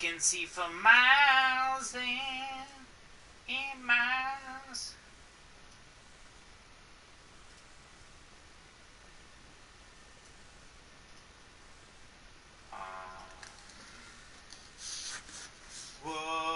can see for miles and miles. Whoa.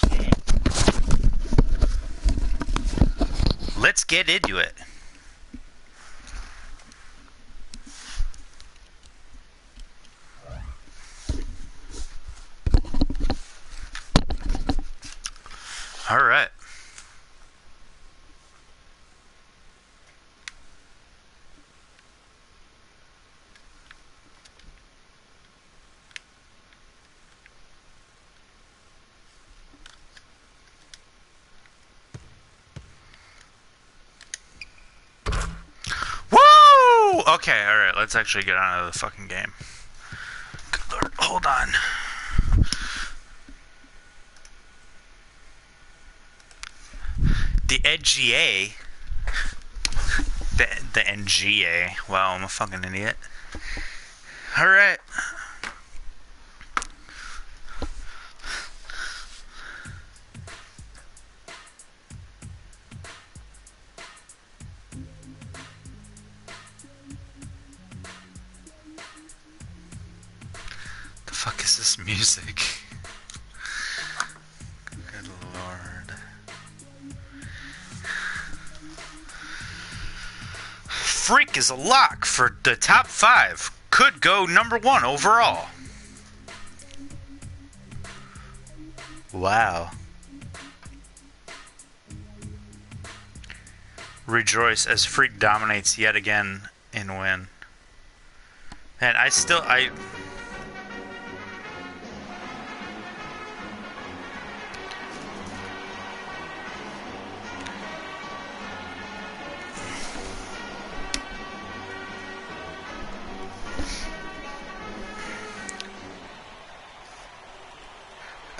Okay. Let's get into it. All right. Woo! Okay, all right. Let's actually get on to the fucking game. Good Lord, hold on. The NGA. The NGA. Wow, I'm a fucking idiot. Alright. The fuck is this music? Good Lord. Freak is a lock for the top 5. Could go number 1 overall. Wow. Rejoice as Freak dominates yet again in win. And I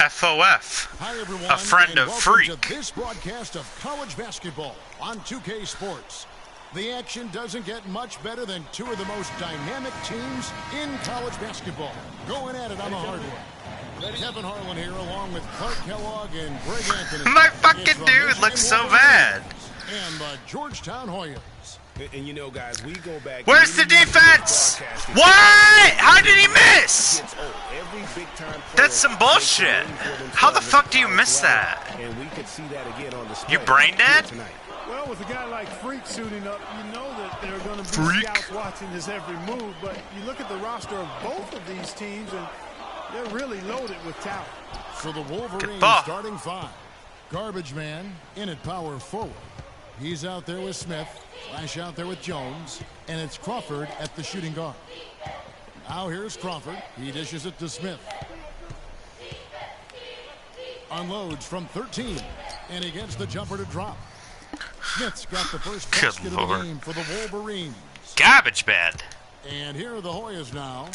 FOF, Hi everyone, a friend of Freak. To this broadcast of college basketball on 2K Sports. The action doesn't get much better than 2 of the most dynamic teams in college basketball going at it on the hardwood. Kevin Harlan here along with Clark Kellogg and Greg Anthony. My fucking dude looks so bad. And the Georgetown Hoyas. And you know, guys, we go back. Where's the defense? What? How did he miss? That's some bullshit. How the fuck do you miss that? And we could see that again on display. You brain dead? Well, with a guy like Freak suiting up, you know that there are going to be scouts watching his every move. But you look at the roster of both of these teams, and they're really loaded with talent. For the Wolverines, starting 5. Garbage man in at power forward. He's out there with Smith. Flash out there with Jones. And it's Crawford at the shooting guard. Now here's Crawford. He dishes it to Smith. Unloads from 13. And he gets the jumper to drop. Smith's got the first basket of the game for the Wolverines. Garbage bad. And here are the Hoyas now.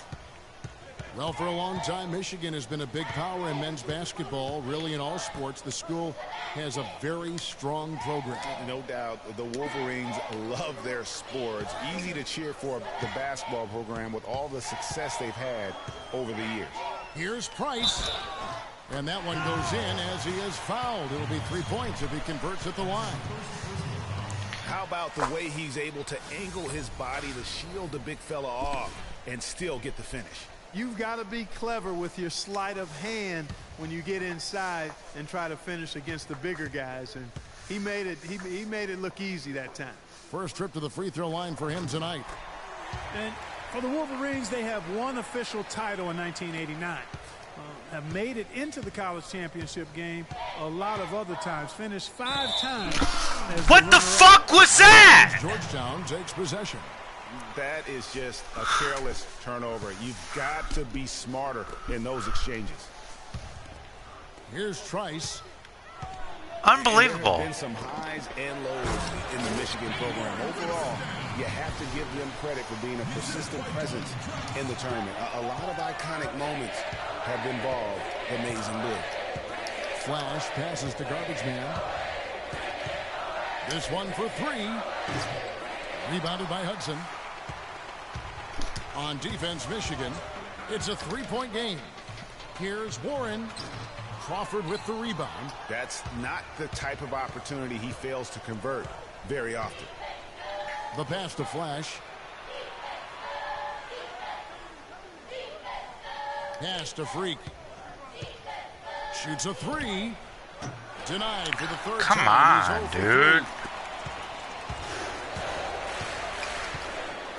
Well, for a long time, Michigan has been a big power in men's basketball. Really, in all sports, the school has a very strong program. No doubt, the Wolverines love their sports. Easy to cheer for the basketball program with all the success they've had over the years. Here's Price. And that one goes in as he is fouled. It'll be 3 points if he converts at the line. How about the way he's able to angle his body to shield the big fella off and still get the finish? You've got to be clever with your sleight of hand when you get inside and try to finish against the bigger guys. And he made it look easy that time. First trip to the free throw line for him tonight. And for the Wolverines, they have one official title in 1989. have made it into the college championship game a lot of other times. Finished 5 times. What the fuck was that? Georgetown takes possession. That is just a careless turnover. You've got to be smarter in those exchanges. Here's Trice. Unbelievable. There have been some highs and lows in the Michigan program. Overall, you have to give them credit for being a persistent presence in the tournament. A lot of iconic moments have involved the Maize and Blue. Flash passes to Garbage Man. This one for 3. Rebounded by Hudson. On defense, Michigan. It's a 3-point game. Here's Warren. Crawford with the rebound. That's not the type of opportunity he fails to convert very often. The pass to Flash. Pass to Freak. Shoots a 3. Denied for the third Come time. on, dude.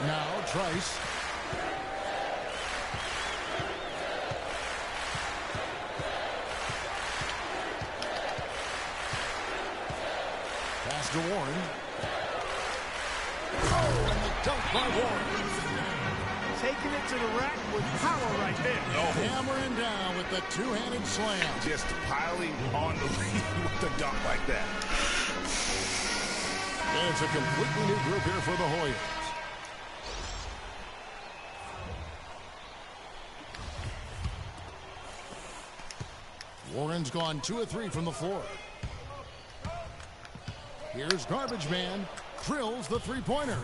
Now Trice. Pass to Warren. Oh, and the dunk by Warren. Taking it to the rack with power right there. Hammering down with the two-handed slam. Just piling on the lead with a dunk like that. And it's a completely new group here for the Hoyas. Warren's gone 2 of 3 from the floor. Here's Garbage Man. Drills the three-pointer.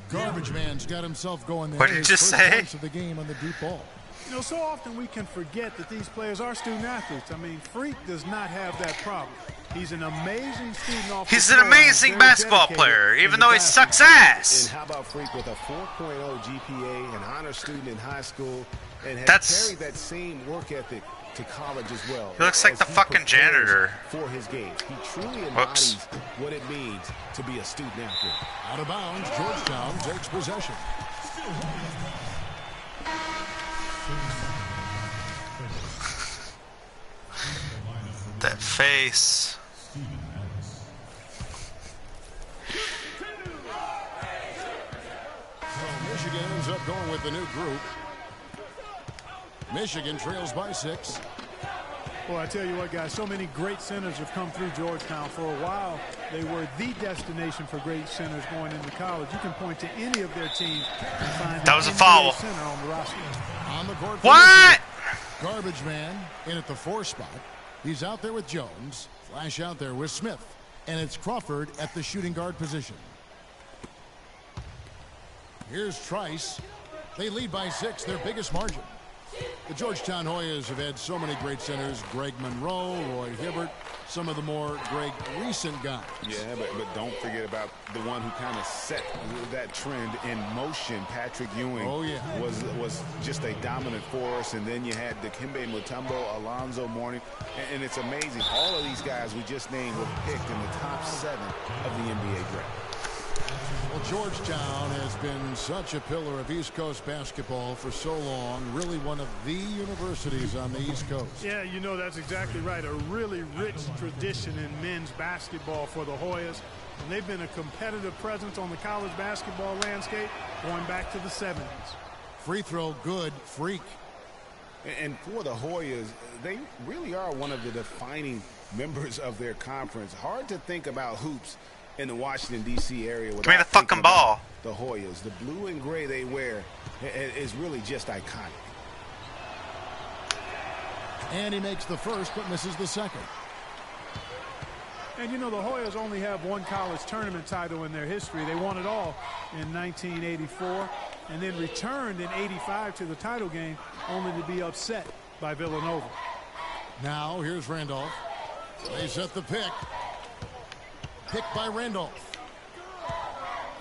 Garbage Man's got himself going there. What did you just say? Points of the game on the deep ball. You know, so often we can forget that these players are student athletes. I mean, Freak does not have that problem. He's an amazing student off the He's an floor, amazing very basketball dedicated player, in even the though he basketball. sucks ass. And how about Freak with a 4.0 GPA, an honor student in high school, and has That's- carried that same work ethic to college as well. He looks like as the he fucking prepares janitor. for his game. He truly Whoops. embodies what it means to be a student athlete. Out of bounds, Georgetown takes possession. That face. Michigan ends up going with the new group. Michigan trails by 6. Well, I tell you what, guys, so many great centers have come through Georgetown. For a while, they were the destination for great centers going into college. You can point to any of their teams and find That was a an foul. NBA center on the roster. On the court for What? Michigan. Garbage Man in at the 4 spot. He's out there with Jones. Flash out there with Smith. And it's Crawford at the shooting guard position. Here's Trice. They lead by 6, their biggest margin. The Georgetown Hoyas have had so many great centers. Greg Monroe, Roy Hibbert, some of the more great recent guys. Yeah, but don't forget about the one who kind of set that trend in motion. Patrick Ewing was just a dominant force. And then you had Dikembe Mutombo, Alonzo Mourning. And it's amazing. All of these guys we just named were picked in the top 7 of the NBA draft. Well, Georgetown has been such a pillar of East Coast basketball for so long. Really one of the universities on the East Coast. Yeah, you know, that's exactly right. A really rich tradition in men's basketball for the Hoyas. And they've been a competitive presence on the college basketball landscape going back to the 70s. Free throw good. Freak. And for the Hoyas, they really are one of the defining members of their conference. Hard to think about hoops in the Washington, D.C. area without Give me the fucking thinking ball. about the Hoyas. The blue and gray they wear is really just iconic. And he makes the first but misses the second. And you know, the Hoyas only have one college tournament title in their history. They won it all in 1984 and then returned in 85 to the title game only to be upset by Villanova. Now here's Randolph. They set the pick. Pick by Randolph.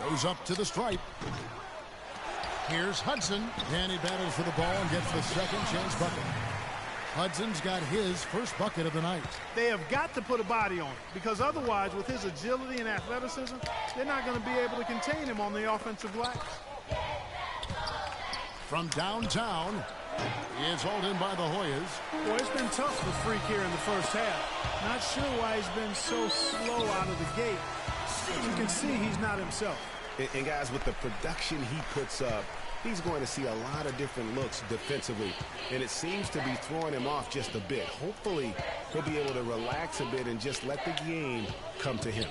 Goes up to the stripe. Here's Hudson. And he battles for the ball and gets the second chance bucket. Hudson's got his first bucket of the night. They have got to put a body on it because otherwise, with his agility and athleticism, they're not going to be able to contain him on the offensive glass. From downtown, It's hauled in by the Hoyas. Boy, it's been tough for Freak here in the first half. Not sure why he's been so slow out of the gate. You can see he's not himself. And guys, with the production he puts up, he's going to see a lot of different looks defensively. And it seems to be throwing him off just a bit. Hopefully, he'll be able to relax a bit and just let the game come to him.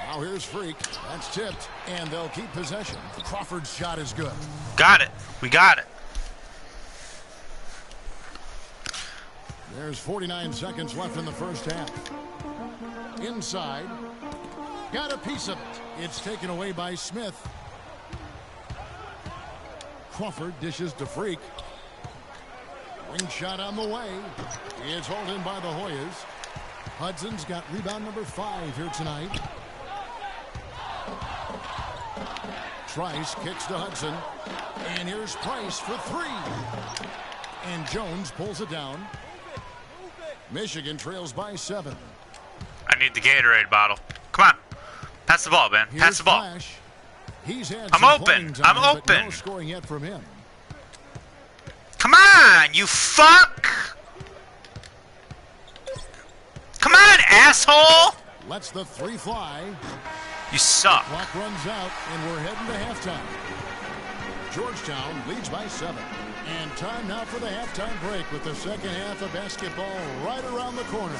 Now here's Freak. That's tipped, and they'll keep possession. Crawford's shot is good. Got it. We got it. There's 49 seconds left in the first half. Inside. Got a piece of it. It's taken away by Smith. Crawford dishes to Freak. Wing shot on the way. It's hauled in by the Hoyas. Hudson's got rebound number 5 here tonight. Trice kicks to Hudson. And here's Price for 3. And Jones pulls it down. Michigan trails by 7. I need the Gatorade bottle. Come on. Pass the ball, man. Pass the ball. Flash. He's had I'm some open. playing time, I'm but open. no scoring yet from him. Come on, you fuck. Come on, asshole. Lets the 3 fly. You suck. Clock runs out, and we're heading to halftime. Georgetown leads by 7. And time now for the halftime break with the second half of basketball right around the corner.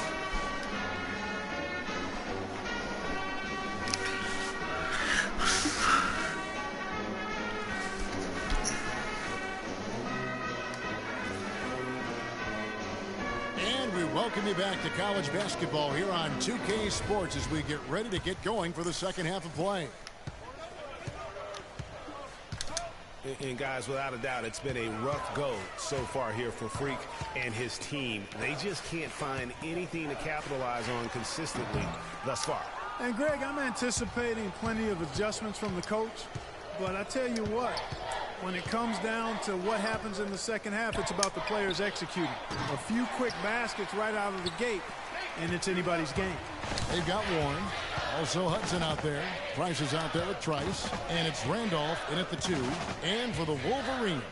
And we welcome you back to college basketball here on 2K Sports as we get ready to get going for the second half of play. And guys, without a doubt, it's been a rough go so far here for Freak and his team. They just can't find anything to capitalize on consistently thus far. And Greg, I'm anticipating plenty of adjustments from the coach. But I tell you what, when it comes down to what happens in the second half, it's about the players executing. A few quick baskets right out of the gate, and it's anybody's game. They've got Warren. Also Hudson out there. Price is out there with Trice. And it's Randolph in at the 2. And for the Wolverines,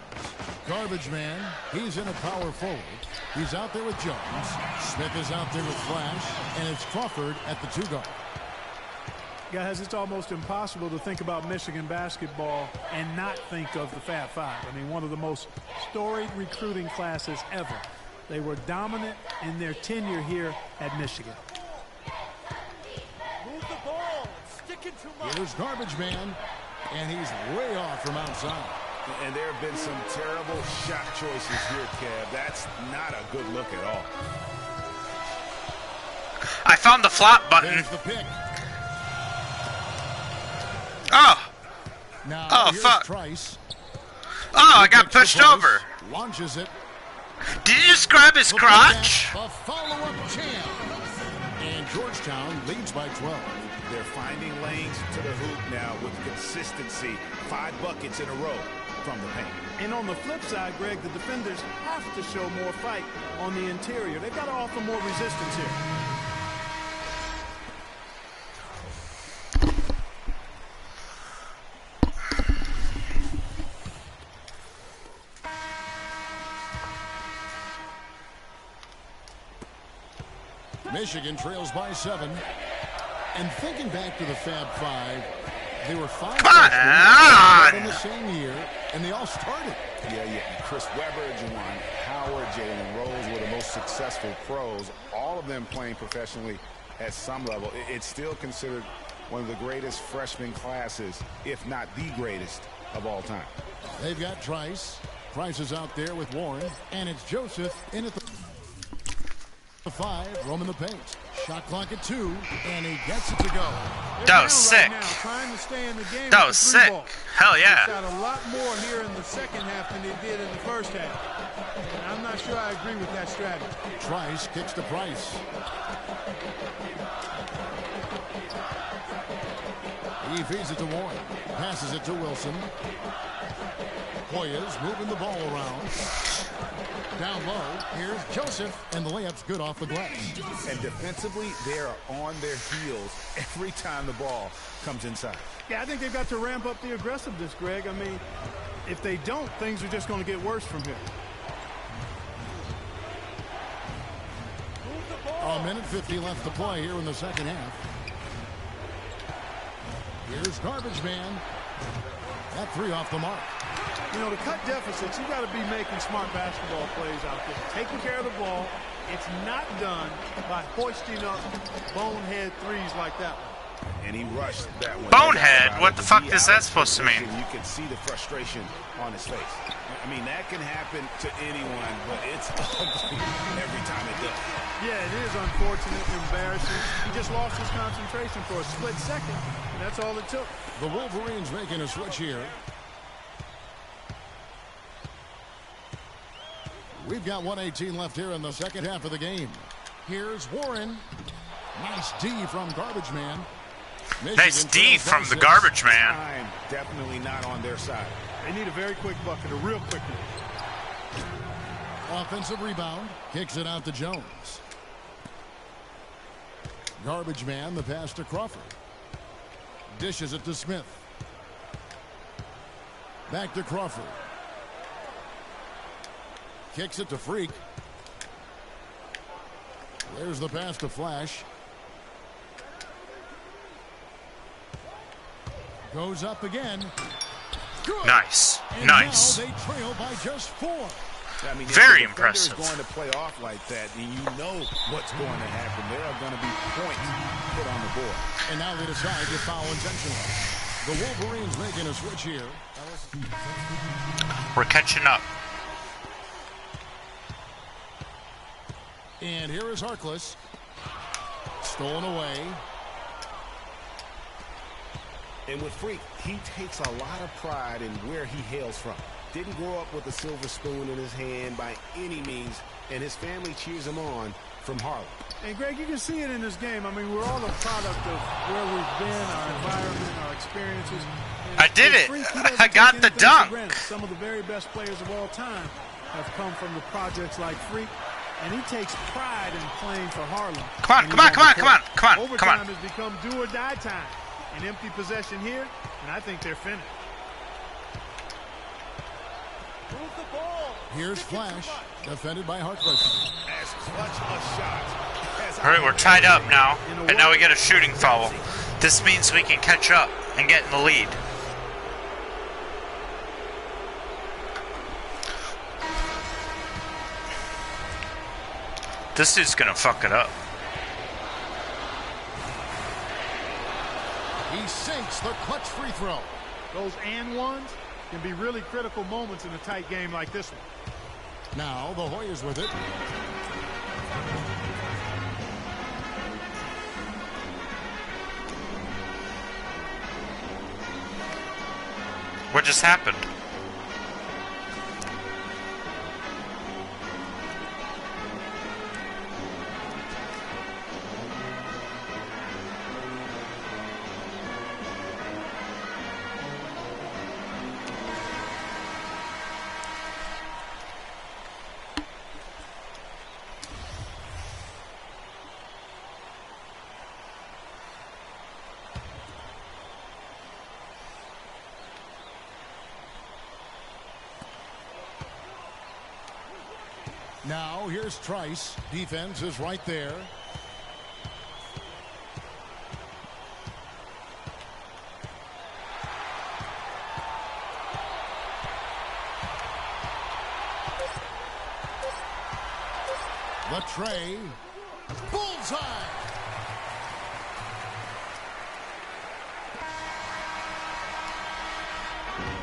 Garbage Man, he's in a power forward. He's out there with Jones. Smith is out there with Flash. And it's Crawford at the 2 guard. Guys, it's almost impossible to think about Michigan basketball and not think of the Fab Five. I mean, one of the most storied recruiting classes ever. They were dominant in their tenure here at Michigan. Move the ball. Stick it too much. Here's Garbage Man, and he's way off from outside. And there have been some terrible shot choices here, Kev. That's not a good look at all. I found the flop button. There's the pick. Oh. Now, Oh, here's fuck. Trice. Oh, I got pushed over. Launches it. Did you just grab his crotch? A follow-up champ. And Georgetown leads by 12. They're finding lanes to the hoop now with consistency. 5 buckets in a row from the paint. And on the flip side, Greg, the defenders have to show more fight on the interior. They've got to offer more resistance here. Michigan trails by 7. And thinking back to the Fab Five, they were 5 freshmen in the same year, and they all started. Yeah. Chris Webber, Juwan Howard, Jalen Rose were the most successful pros, all of them playing professionally at some level. It's still considered one of the greatest freshman classes, if not the greatest of all time. They've got Trice. Price is out there with Warren, and it's Joseph in at the 5, roaming the paint. Shot clock at 2, and he gets it to go. That was sick. Right now, trying to stay in the game. That was sick. Hell They yeah. got a lot more here in the second half than they did in the first half. And I'm not sure I agree with that strategy. Trice kicks to Price. He feeds it to Warren. Passes it to Wilson. Hoyas moving the ball around. Down low, here's Joseph, and the layup's good off the glass. And defensively, they are on their heels every time the ball comes inside. Yeah, I think they've got to ramp up the aggressiveness, Greg. I mean, if they don't, things are just going to get worse from here. A minute 50 left to play here in the second half. Here's Garbage Man. That three off the mark. You know, to cut deficits, you got to be making smart basketball plays out there. Taking care of the ball. It's not done by hoisting up bonehead threes like that one. And he rushed that one. Bonehead? What the fuck is that supposed to mean? You can see the frustration on his face. I mean, that can happen to anyone, but it's ugly every time it does. Yeah, it is unfortunate, embarrassing. He just lost his concentration for a split second, and that's all it took. The Wolverines making a switch here. We've got 1:18 left here in the second half of the game. Here's Warren. Nice D from Garbage Man. Nice D from the Garbage Man. I'm definitely not on their side. They need a very quick bucket, a real quick one. Offensive rebound. Kicks it out to Jones. Garbage Man, the pass to Crawford. Dishes it to Smith. Back to Crawford. Kicks it to Freak. There's the pass to Flash. Goes up again. Good. Nice. And Nice. Now they trail by just 4. I mean, Very if the defender impressive. is going to play off like that, and you know what's going to happen. There are going to be points put on the board. And now they decide to foul intentionally. The Wolverines making a switch here. We're catching up. And here is Harkless. Stolen away. And with Freak, he takes a lot of pride in where he hails from. Didn't grow up with a silver spoon in his hand by any means, and his family cheers him on from Harlem. And, Greg, you can see it in this game. I mean, we're all a product of where we've been, our environment, our experiences. And I did it. Freak, he doesn't I got take the anything for dunk. granted. Some of the very best players of all time have come from the projects like Freak, and he takes pride in playing for Harlem. Come on, come on, come on, come on, come on, come Overtime on. has become do or die time. An empty possession here, and I think they're finished. Move the ball. Here's Flash. Defended by Harkless. As clutch a shot. As All right, we're tied up now, and now we get a shooting foul. This means we can catch up and get in the lead. This dude's gonna fuck it up. He sinks the clutch free throw. Those and ones can be really critical moments in a tight game like this one. Now the Hoyas with it. What just happened? Now here's Trice. Defense is right there. The tray. Bullseye.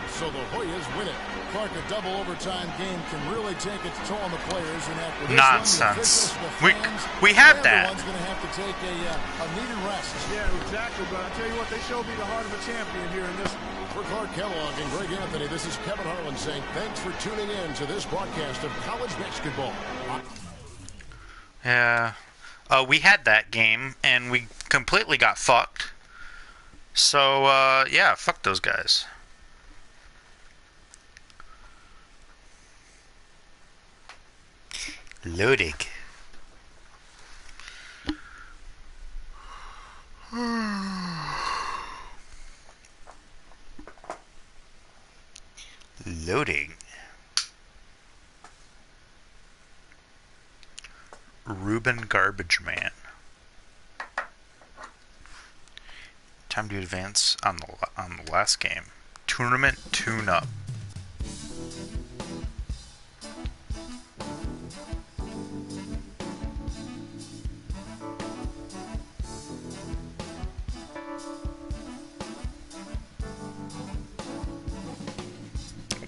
So the Hoyas win it. Clark, a double overtime game can really take its toll on the players. And after this Nonsense. One, the officials, the fans, We had that. everyone's going to have to take a needed rest. Yeah, exactly. But I tell you what, they showed me the heart of a champion here in this one. For Clark Kellogg and Greg Anthony, this is Kevin Harlan saying thanks for tuning in to this broadcast of college basketball. Yeah. We had that game, and we completely got fucked. So, yeah, fuck those guys. Loading. Loading. Ruben Garbage Man. Time to advance on the last game. Tournament tune-up.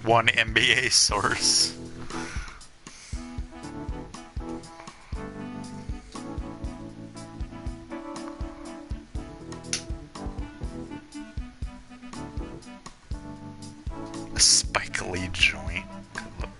One NBA source. A Spike Lee joint. Good Lord.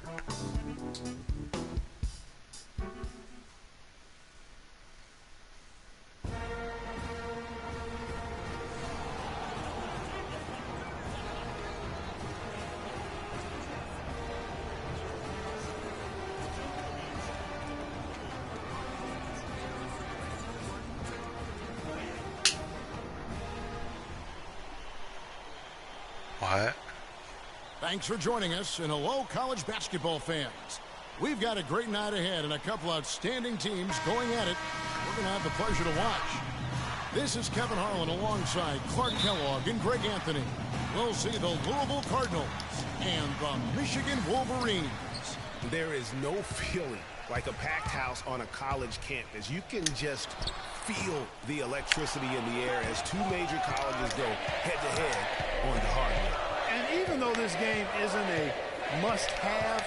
What? Thanks for joining us, and hello, college basketball fans. We've got a great night ahead and a couple outstanding teams going at it. We're going to have the pleasure to watch. This is Kevin Harlan alongside Clark Kellogg and Greg Anthony. We'll see the Louisville Cardinals and the Michigan Wolverines. There is no feeling like a packed house on a college campus. You can just feel the electricity in the air as two major colleges go head-to-head on the hardwood. And even though this game isn't a must-have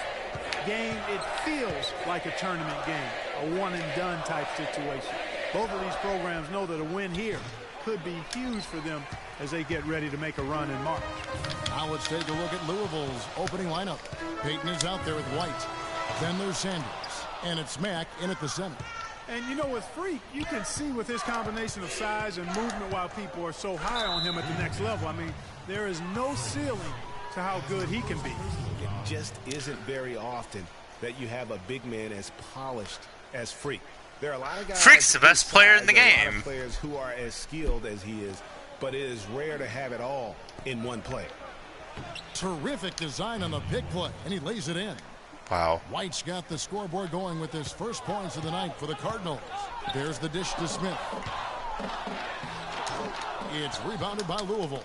game, it feels like a tournament game, a one-and-done type situation. Both of these programs know that a win here could be huge for them as they get ready to make a run in March. Now let's take a look at Louisville's opening lineup. Payton is out there with White. Then there's Sanders. And it's Mack in at the center. And you know, with Freak, you can see with his combination of size and movement why people are so high on him at the next level. I mean, there is no ceiling to how good he can be. It just isn't very often that you have a big man as polished as Freak. There are a lot of guys. Freak's the best player in the there are a lot game. of players who are as skilled as he is, but it is rare to have it all in one play. Terrific design on the big play, and he lays it in. Wow. White's got the scoreboard going with his first points of the night for the Cardinals. There's the dish to Smith. It's rebounded by Louisville.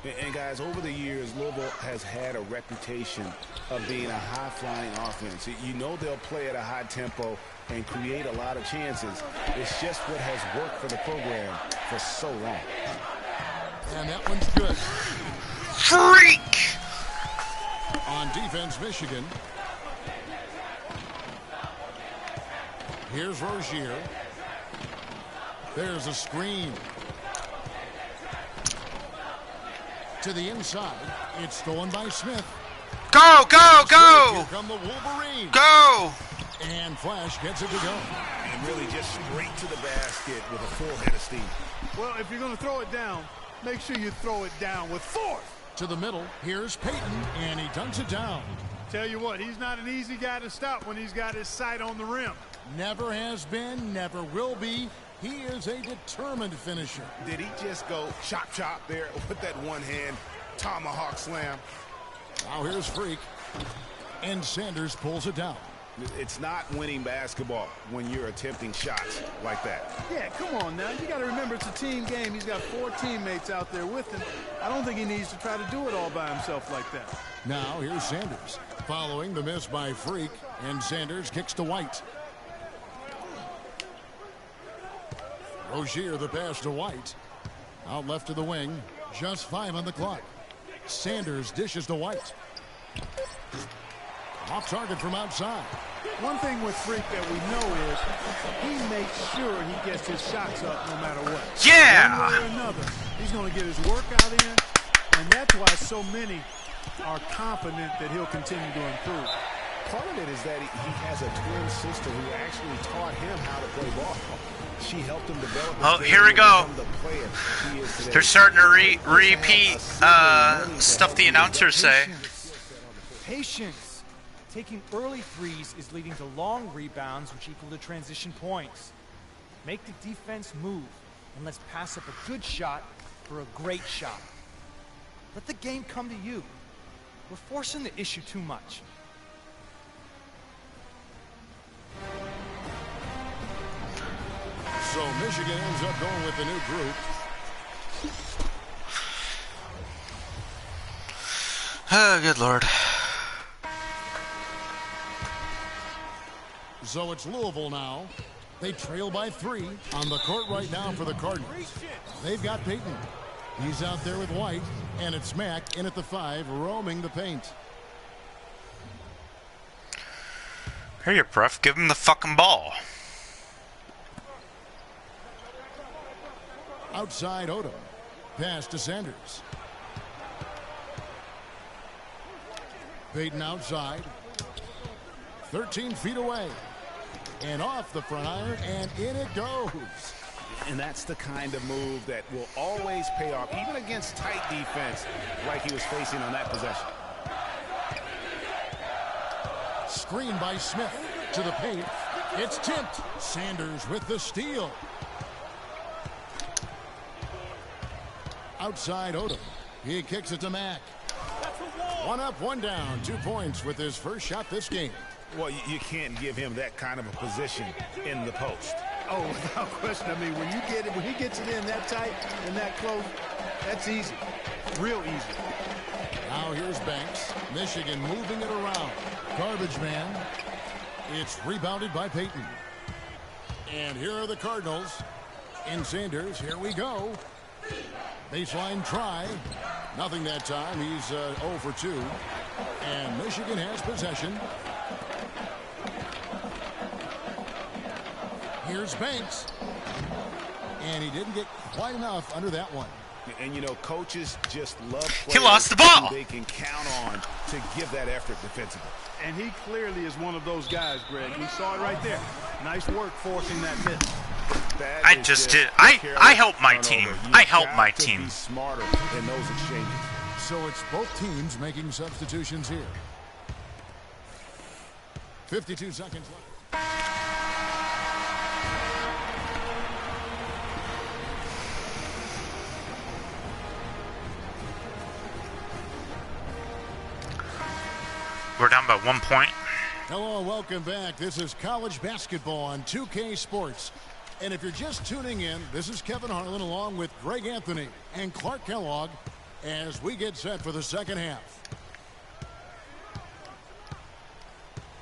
And guys, over the years, Louisville has had a reputation of being a high-flying offense. You know they'll play at a high tempo and create a lot of chances. It's just what has worked for the program for so long. And that one's good. Freak! On defense, Michigan. Here's Rozier. There's a screen. To the inside. It's stolen by Smith. Go, go, go! Here come the Wolverines. Go! And Flash gets it to go. And really just straight to the basket with a full head of steam. Well, if you're going to throw it down, make sure you throw it down with force. To the middle. Here's Payton, and he dunks it down. Tell you what, he's not an easy guy to stop when he's got his sight on the rim. Never has been, never will be. He is a determined finisher. Did he just go chop, chop there with that one-hand tomahawk slam? Now here's Freak. And Sanders pulls it down. It's not winning basketball when you're attempting shots like that. Yeah, come on now. You got to remember it's a team game. He's got 4 teammates out there with him. I don't think he needs to try to do it all by himself like that. Now here's Sanders. Following the miss by Freak. And Sanders kicks to White. Rozier the pass to White. Out left to the wing. Just 5 on the clock. Sanders dishes to White. Off target from outside. One thing with Freak that we know is he makes sure he gets his shots up no matter what. Yeah! One way or another, he's going to get his workout in, and that's why so many are confident that he'll continue to improve. Part of it is that he has a twin sister who actually taught him how to play ball. She helped him develop. Oh, here we go. The player he is today. They're starting to repeat stuff the announcers say. Patience. Taking early threes is leading to long rebounds, which equal to transition points. Make the defense move, and let's pass up a good shot for a great shot. Let the game come to you. We're forcing the issue too much. So Michigan ends up going with the new group. Oh, good Lord. So it's Louisville now. They trail by 3 on the court right now for the Cardinals. They've got Payton. He's out there with White, and it's Mack in at the 5, roaming the paint. Here you prof, give him the fucking ball. Outside Odom. Pass to Sanders. Payton outside. 13 feet away. And off the front iron, and in it goes. And that's the kind of move that will always pay off, even against tight defense like he was facing on that possession. Screen by Smith to the paint. It's tipped. Sanders with the steal. Outside Odom. He kicks it to Mack. 1 up, 1 down. 2 points with his first shot this game. Well, you can't give him that kind of a position in the post. Oh, without question. I mean, when he gets it in that tight and that close, that's easy. Real easy. Now here's Banks. Michigan moving it around. Garbage man. It's rebounded by Payton. And here are the Cardinals. In Sanders, here we go. Baseline try. Nothing that time. He's 0 for 2. And Michigan has possession. Here's Banks. And he didn't get quite enough under that one. And, you know, coaches just love players He lost the ball. they can count on to give that effort defensively. And he clearly is one of those guys, Greg. We saw it right there. Nice work forcing that miss. I just did. I help my team. I help my team. Be smarter in those exchanges. So it's both teams making substitutions here. 52 seconds left. We're down by 1 point. Hello, welcome back. This is college basketball on 2K Sports. And if you're just tuning in, this is Kevin Harlan along with Greg Anthony and Clark Kellogg as we get set for the second half.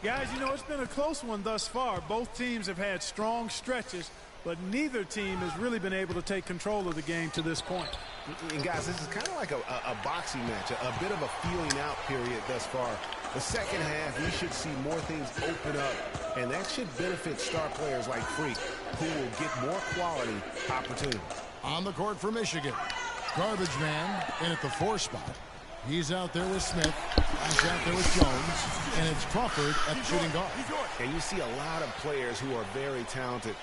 Guys, you know, it's been a close one thus far. Both teams have had strong stretches, but neither team has really been able to take control of the game to this point. And guys, this is kind of like a boxing match, a bit of a feeling out period thus far. The second half, we should see more things open up, and that should benefit star players like Freak, who will get more quality opportunities. On the court for Michigan, garbage man in at the 4 spot. He's out there with Smith. He's out there with Jones, and it's Crawford at the shooting guard. And you see a lot of players who are very talented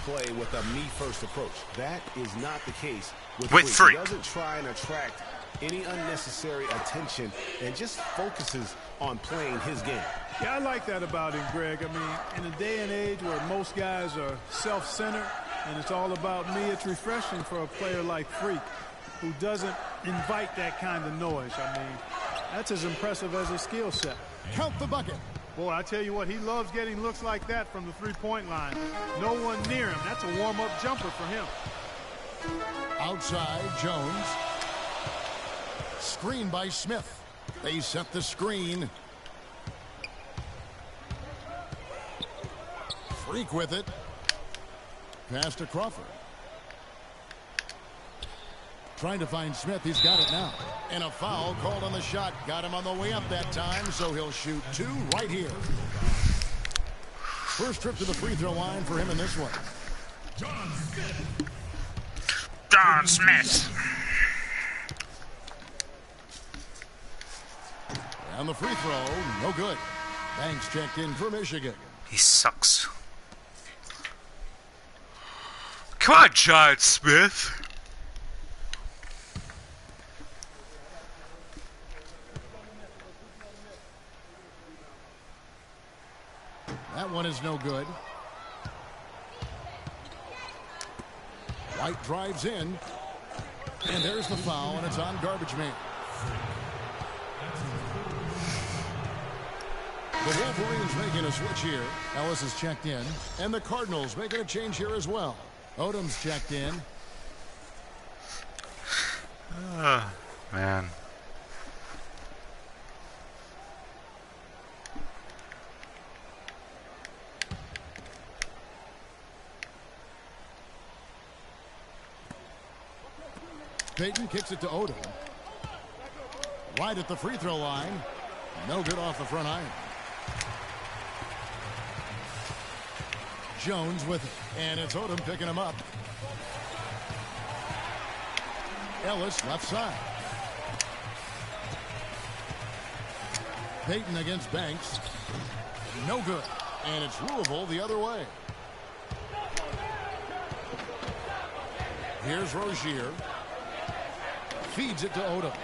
play with a me-first approach. That is not the case with Freak. He doesn't try and attract any unnecessary attention and just focuses on playing his game. Yeah, I like that about him, Greg. I mean, in a day and age where most guys are self-centered and it's all about me, it's refreshing for a player like Freak who doesn't invite that kind of noise. I mean, that's as impressive as his skill set. Count the bucket. Boy, I tell you what, he loves getting looks like that from the three-point line. No one near him. That's a warm-up jumper for him. Outside, Jones. Screen by Smith. They set the screen. Freak with it. Pass to Crawford. Trying to find Smith. He's got it now. And a foul called on the shot. Got him on the way up that time, so he'll shoot 2 right here. First trip to the free throw line for him in this one. John Smith. And the free throw, no good. Banks checked in for Michigan. He sucks. Come on, John Smith. That one is no good. White drives in. And there's the foul, and it's on garbage man. The Wolverines making a switch here. Ellis is checked in. And the Cardinals making a change here as well. Odom's checked in. Man. Payton kicks it to Odom. Right at the free throw line. No good off the front iron. Jones with it. And it's Odom picking him up. Ellis left side. Payton against Banks. No good. And it's Louisville the other way. Here's Rozier. Feeds it to Odom.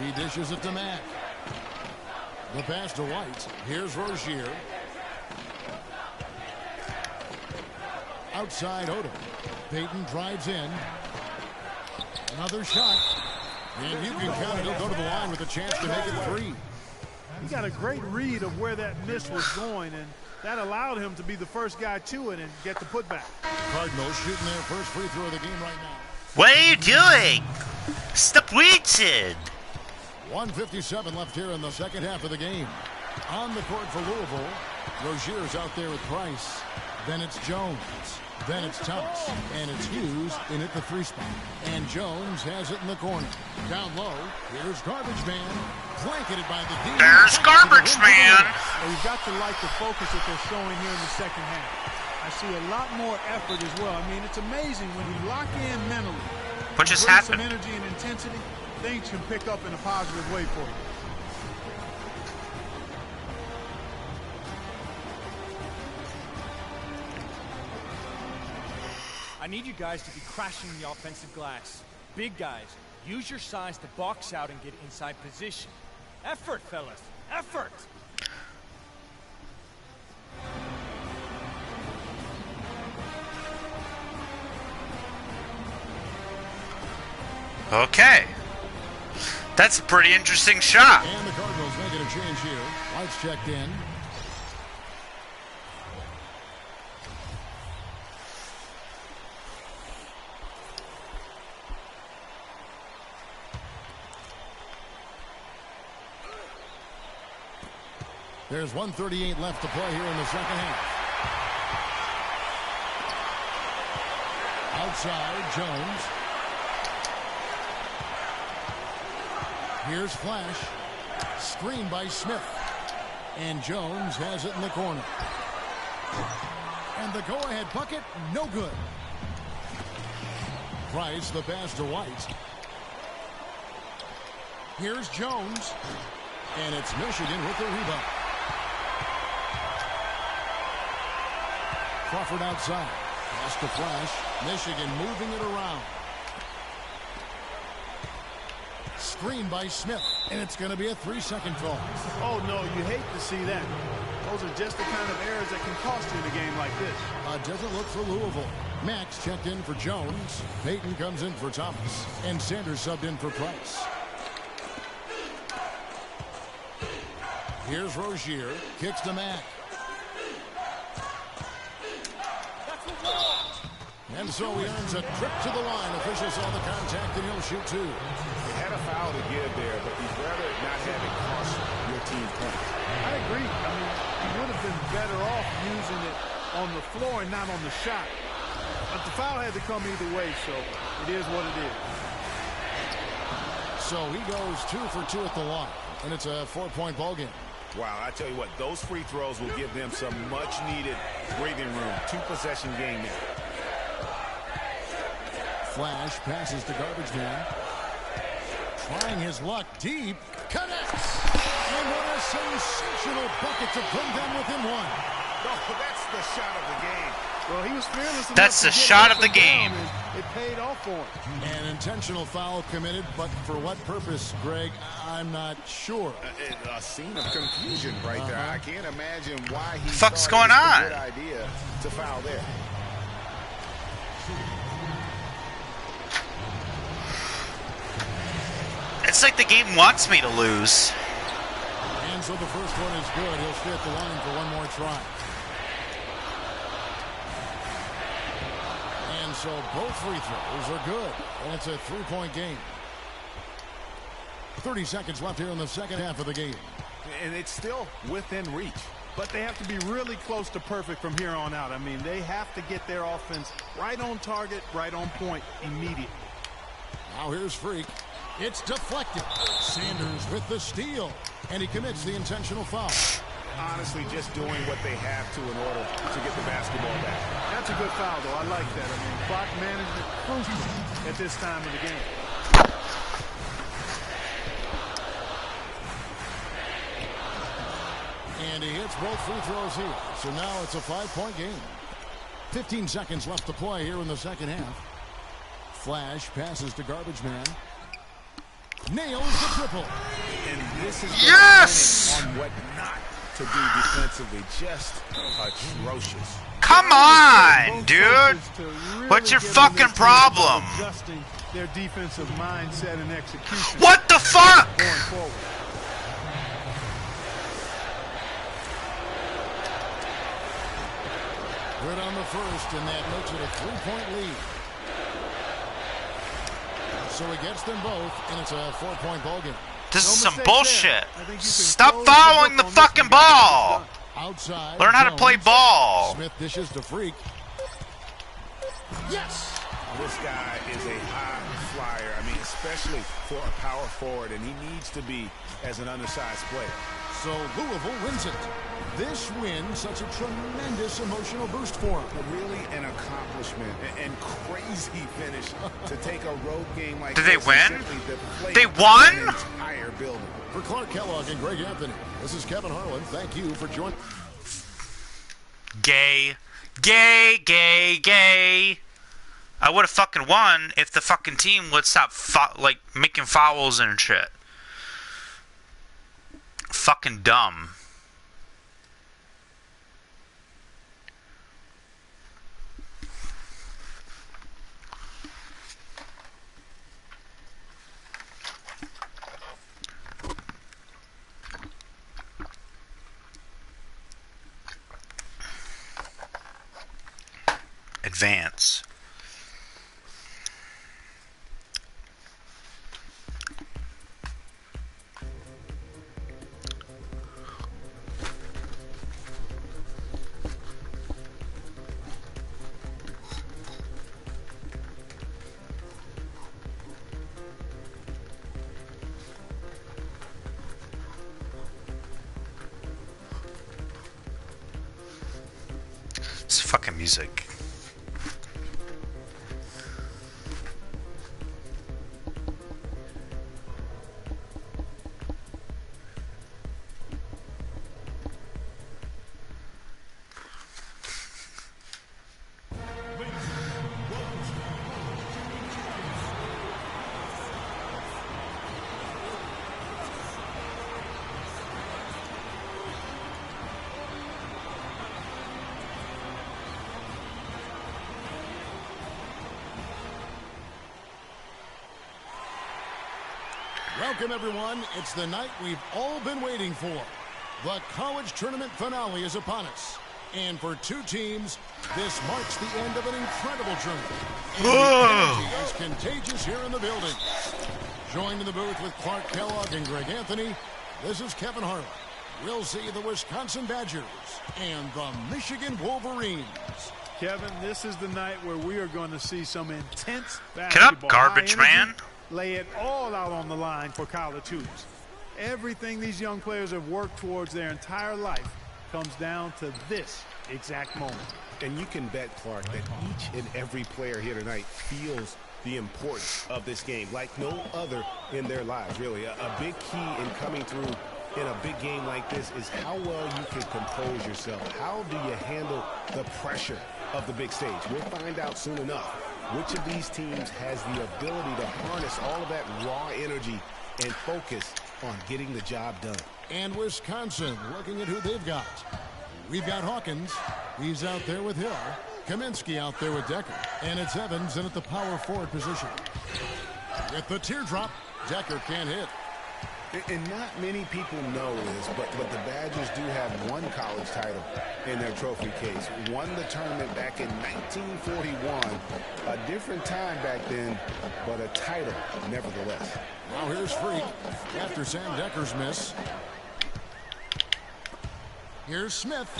He dishes it to Mack. The pass to White. Here's Rozier. Outside Odom. Payton drives in. Another shot. And you can count it. He'll go to the line with a chance to make it 3. He got a great read of where that miss was going, and that allowed him to be the first guy to it and get the putback. Cardinals shooting their first free throw of the game right now. What are you doing? Stop waiting. 1:57 left here in the second half of the game. On the court for Louisville. Rozier's out there with Price. Then it's Jones. Then it's Thomas. And it's Hughes in at the 3 spot. And Jones has it in the corner. Down low, here's Garbage Man. Blanketed by the D. There's Garbage Man. Well, you've got to like the focus that they're showing here in the second half. I see a lot more effort as well. I mean, it's amazing when you lock in mentally. What just bring happened? some energy and intensity, things can pick up in a positive way for you. I need you guys to be crashing the offensive glass. Big guys, use your size to box out and get inside position. Effort, fellas, effort! Okay. That's a pretty interesting shot. And the Cardinals making a change here. White's checked in. There's 1:38 left to play here in the second half. Outside, Jones. Here's Flash. Screen by Smith. And Jones has it in the corner. And the go-ahead bucket, no good. Price, the pass to White. Here's Jones. And it's Michigan with the rebound. Crawford outside. Pass to Flash. Michigan moving it around. Screen by Smith. And it's going to be a 3-second call. Oh, no, you hate to see that. Those are just the kind of errors that can cost you in a game like this. Doesn't look for Louisville. Max checked in for Jones. Payton comes in for Thomas. And Sanders subbed in for Price. Here's Rozier. Kicks to Mack. And so he earns a trip to the line. Officials saw the contact and he'll shoot 2. They had a foul to give there, but you'd rather not have it cost your team points. I agree. I mean, you would have been better off using it on the floor and not on the shot. But the foul had to come either way, so it is what it is. So he goes 2 for 2 at the line. And it's a 4-point ball game. Wow, I tell you what, those free throws will give them some much-needed breathing room. 2-possession game now. Flash passes to Garbage Man. Trying his luck deep. Connects! And what a sensational bucket to bring them within 1. Oh, that's the shot of the game. Well, he was fearless enough That's to the get shot up of the and down, game. and it paid off for him. An intentional foul committed, but for what purpose, Greg? I'm not sure. A scene of confusion right there. I can't imagine why he Fuck's thought going it was on? a good idea to foul there. It's like the game wants me to lose. And so the first one is good. He'll stay at the line for one more try. And so both free throws are good. And it's a 3-point game. 30 seconds left here in the second half of the game. And it's still within reach. But they have to be really close to perfect from here on out. I mean, they have to get their offense right on target, right on point immediately. Now here's Freak. It's deflected. Sanders with the steal. And he commits the intentional foul. Honestly, just doing what they have to in order to get the basketball back. That's a good foul, though. I like that. I mean, clock management crucial at this time of the game. And he hits both free throws here. So now it's a 5-point game. 15 seconds left to play here in the second half. Flash passes to Garbage Man. Nails the triple. And this is yes! on what not to do defensively. Just atrocious. Come on, dude. What's your fucking problem? Adjusting their defensive mindset and execution. What the fuck? Going forward. Good on the first, and that makes it a 3-point lead. So he gets them both, and it's a 4-point ball game. This is some bullshit. Stop fouling the fucking ball. Outside. Learn how to play ball. Smith dishes to Freak. Yes! This guy is a high flyer. I mean, especially for a power forward, and he needs to be as an undersized player. So Louisville wins it. This win, such a tremendous emotional boost for him. Really an accomplishment and crazy finish to take a road game like Did this. they win? They An won? entire building. For Clark Kellogg and Greg Anthony, this is Kevin Harlan. Thank you for joining. Gay. Gay, gay, gay. I would have fucking won if the fucking team would stop making fouls and shit. Fucking dumb. Advance. It's fucking music. Welcome, everyone. It's the night we've all been waiting for. The college tournament finale is upon us. And for two teams, this marks the end of an incredible journey. And the energy is contagious here in the building. Joined in the booth with Clark Kellogg and Greg Anthony, this is Kevin Harlan. We'll see the Wisconsin Badgers and the Michigan Wolverines. Kevin, this is the night where we are going to see some intense basketball. Get up, garbage man. Lay it all out on the line for college hoops. Everything these young players have worked towards their entire life comes down to this exact moment. And you can bet, Clark, that each and every player here tonight feels the importance of this game like no other in their lives, really. A big key in coming through in a big game like this is how well you can compose yourself. How do you handle the pressure of the big stage? We'll find out soon enough which of these teams has the ability to harness all of that raw energy and focus on getting the job done. And Wisconsin looking at who they've got. We've got Hawkins. He's out there with Hill. Kaminsky out there with Decker. And it's Evans in at the power forward position. With the teardrop, Decker can't hit. And not many people know this, but the Badgers do have one college title in their trophy case. Won the tournament back in 1941. A different time back then, but a title nevertheless. Now here's Freak after Sam Decker's miss. Here's Smith.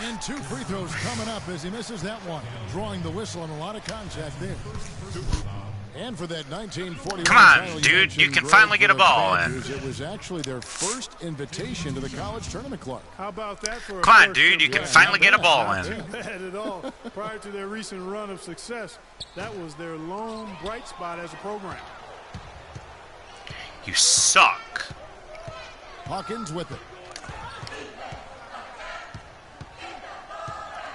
And 2 free throws coming up as he misses that one. Drawing the whistle and a lot of contact there. And for that 1941 Come on, title dude, you can Greg, finally get a ball in. Badgers, it was actually their first invitation to the college tournament, Clark. How about that for a Come on, first dude, you can invitation? finally get a ball Not in. too bad at all. Prior to their recent run of success, that was their lone bright spot as a program. You suck. Hawkins with it.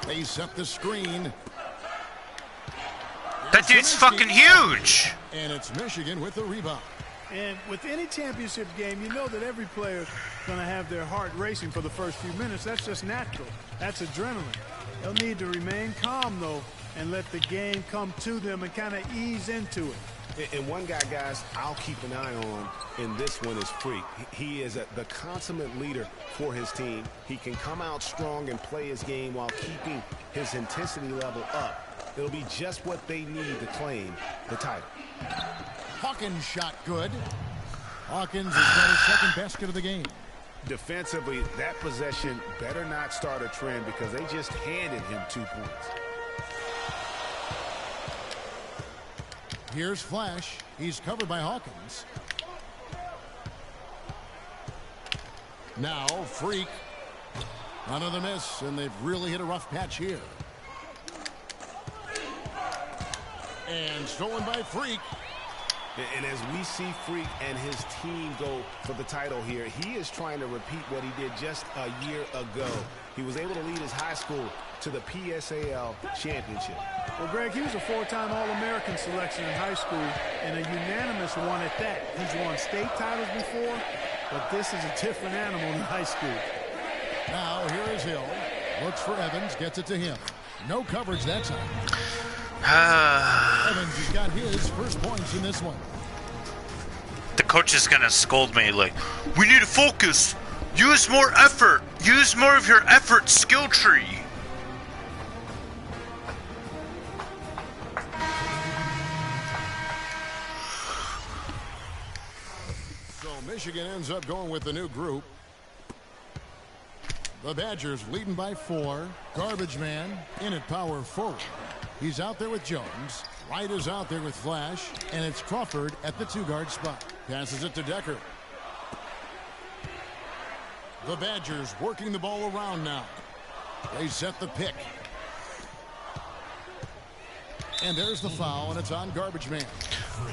They set the screen. That dude's fucking huge. And it's Michigan with the rebound. And with any championship game, you know that every player is going to have their heart racing for the first few minutes. That's just natural. That's adrenaline. They'll need to remain calm, though, and let the game come to them and kind of ease into it. And one guy, guys, I'll keep an eye on in this one is Freak. He is the consummate leader for his team. He can come out strong and play his game while keeping his intensity level up. It'll be just what they need to claim the title. Hawkins shot good. Hawkins has got his second basket of the game. Defensively, that possession better not start a trend because they just handed him 2 points. Here's Flash. He's covered by Hawkins. Now Freak. Another miss, and they've really hit a rough patch here. And stolen by Freak. And as we see Freak and his team go for the title here, he is trying to repeat what he did just a year ago. He was able to lead his high school to the PSAL championship. Well, Greg, he was a 4-time All-American selection in high school and a unanimous one at that. He's won state titles before, but this is a different animal in high school. Now here is Hill. Looks for Evans, gets it to him. No coverage that time. Evans has got his first points in this one. The coach is gonna scold me like, we need to focus. Use more effort. Use more of your effort skill tree. So Michigan ends up going with the new group. The Badgers leading by 4. Garbage man in at power forward. He's out there with Jones. Wright is out there with Flash. And it's Crawford at the 2-guard spot. Passes it to Decker. The Badgers working the ball around now. They set the pick. And there's the foul, and it's on Garbage man.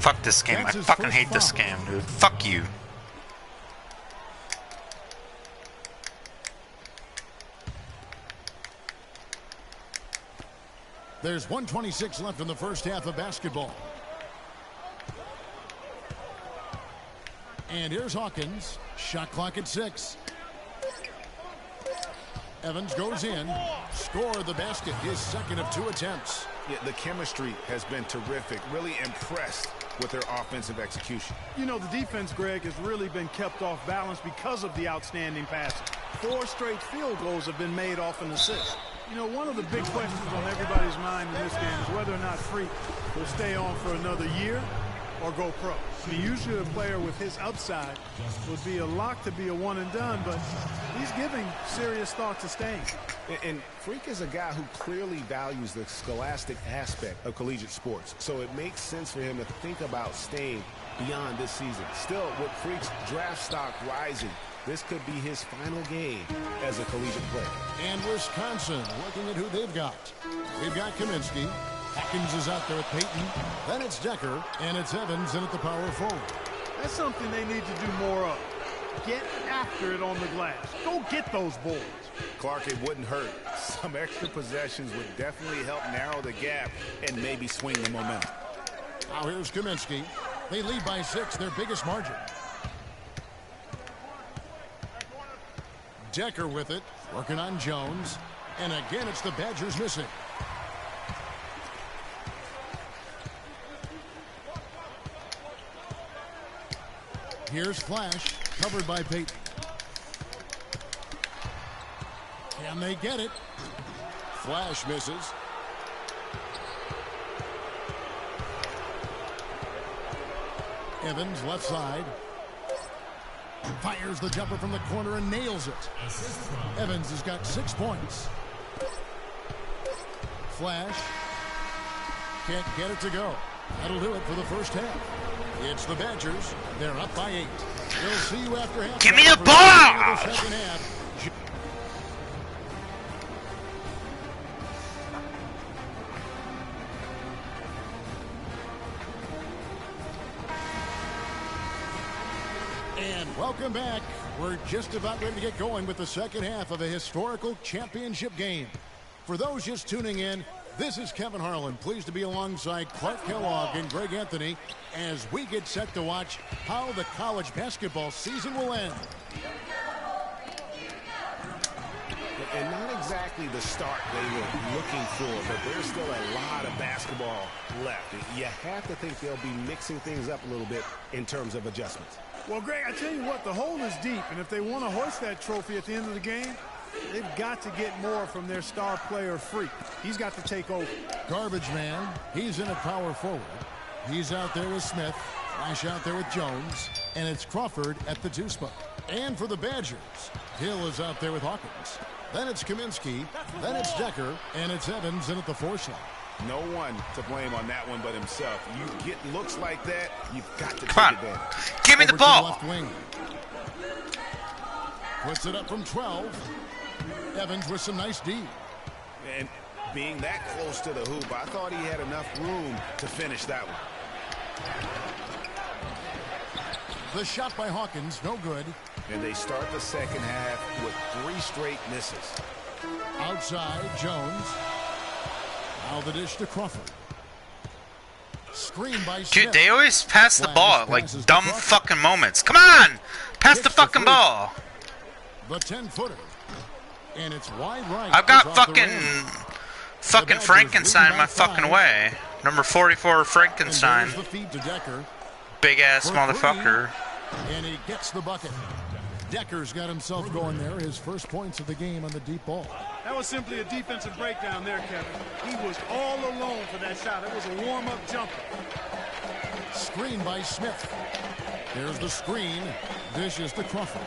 Fuck this game. I fucking hate this game, dude. Fuck you. There's 1:26 left in the first half of basketball. And here's Hawkins. Shot clock at 6. Evans goes in. Scored the basket. His second of 2 attempts. Yeah, the chemistry has been terrific. Really impressed with their offensive execution. You know, the defense, Greg, has really been kept off balance because of the outstanding passing. 4 straight field goals have been made off an assist. You know, one of the big questions on everybody's mind in this game is whether or not Freak will stay on for another year or go pro. I mean, usually a player with his upside would be a lock to be a one and done, but he's giving serious thought to staying. And Freak is a guy who clearly values the scholastic aspect of collegiate sports, so it makes sense for him to think about staying beyond this season. Still, with Freak's draft stock rising, this could be his final game as a collegiate player. And Wisconsin looking at who they've got. They've got Kaminsky. Hawkins is out there with Peyton. Then it's Decker, and it's Evans in at the power forward. That's something they need to do more of. Get after it on the glass. Go get those boards. Clark, it wouldn't hurt. Some extra possessions would definitely help narrow the gap and maybe swing the momentum. Now here's Kaminsky. They lead by 6, their biggest margin. Decker with it, working on Jones. And again, it's the Badgers missing. Here's Flash. Covered by Payton. Can they get it? Flash misses. Evans left side. Fires the jumper from the corner and nails it. Evans has got 6 points. Flash. Can't get it to go. That'll do it for the first half. It's the Badgers. They're up by 8. We'll see you after half. Give me the ball! Second half. And welcome back. We're just about ready to get going with the second half of a historical championship game. For those just tuning in, this is Kevin Harlan, pleased to be alongside Clark Kellogg and Greg Anthony as we get set to watch how the college basketball season will end. And not exactly the start they were looking for, but there's still a lot of basketball left. You have to think they'll be mixing things up a little bit in terms of adjustments. Well, Greg, I tell you what, the hole is deep, and if they want to hoist that trophy at the end of the game, they've got to get more from their star player, Freak. He's got to take over. Garbage man, he's in a power forward. He's out there with Smith. Flash out there with Jones. And it's Crawford at the 2 spot. And for the Badgers, Hill is out there with Hawkins. Then it's Kaminsky. Then it's Decker. And it's Evans in at the 4 slot. No one to blame on that one but himself. You get looks like that, you've got to take advantage. Give me the Over to ball. left wing. Puts it up from 12. Evans with some nice D. And being that close to the hoop, I thought he had enough room to finish that one. The shot by Hawkins, no good. And they start the second half with 3 straight misses. Outside, Jones. Now the dish to Crawford. Screen by Smith. Dude, they always pass the ball at like dumb fucking moments. Come on! Pass the fucking ball. The 10-footer. And it's wide right. I've got fucking Frankenstein my fucking way. Number 44 Frankenstein. The feed to Decker. Big ass motherfucker. And he gets the bucket. Decker's got himself going there. His first points of the game on the deep ball. That was simply a defensive breakdown there, Kevin. He was all alone for that shot. It was a warm-up jumper. Screen by Smith. There's the screen. Dishes to Crawford.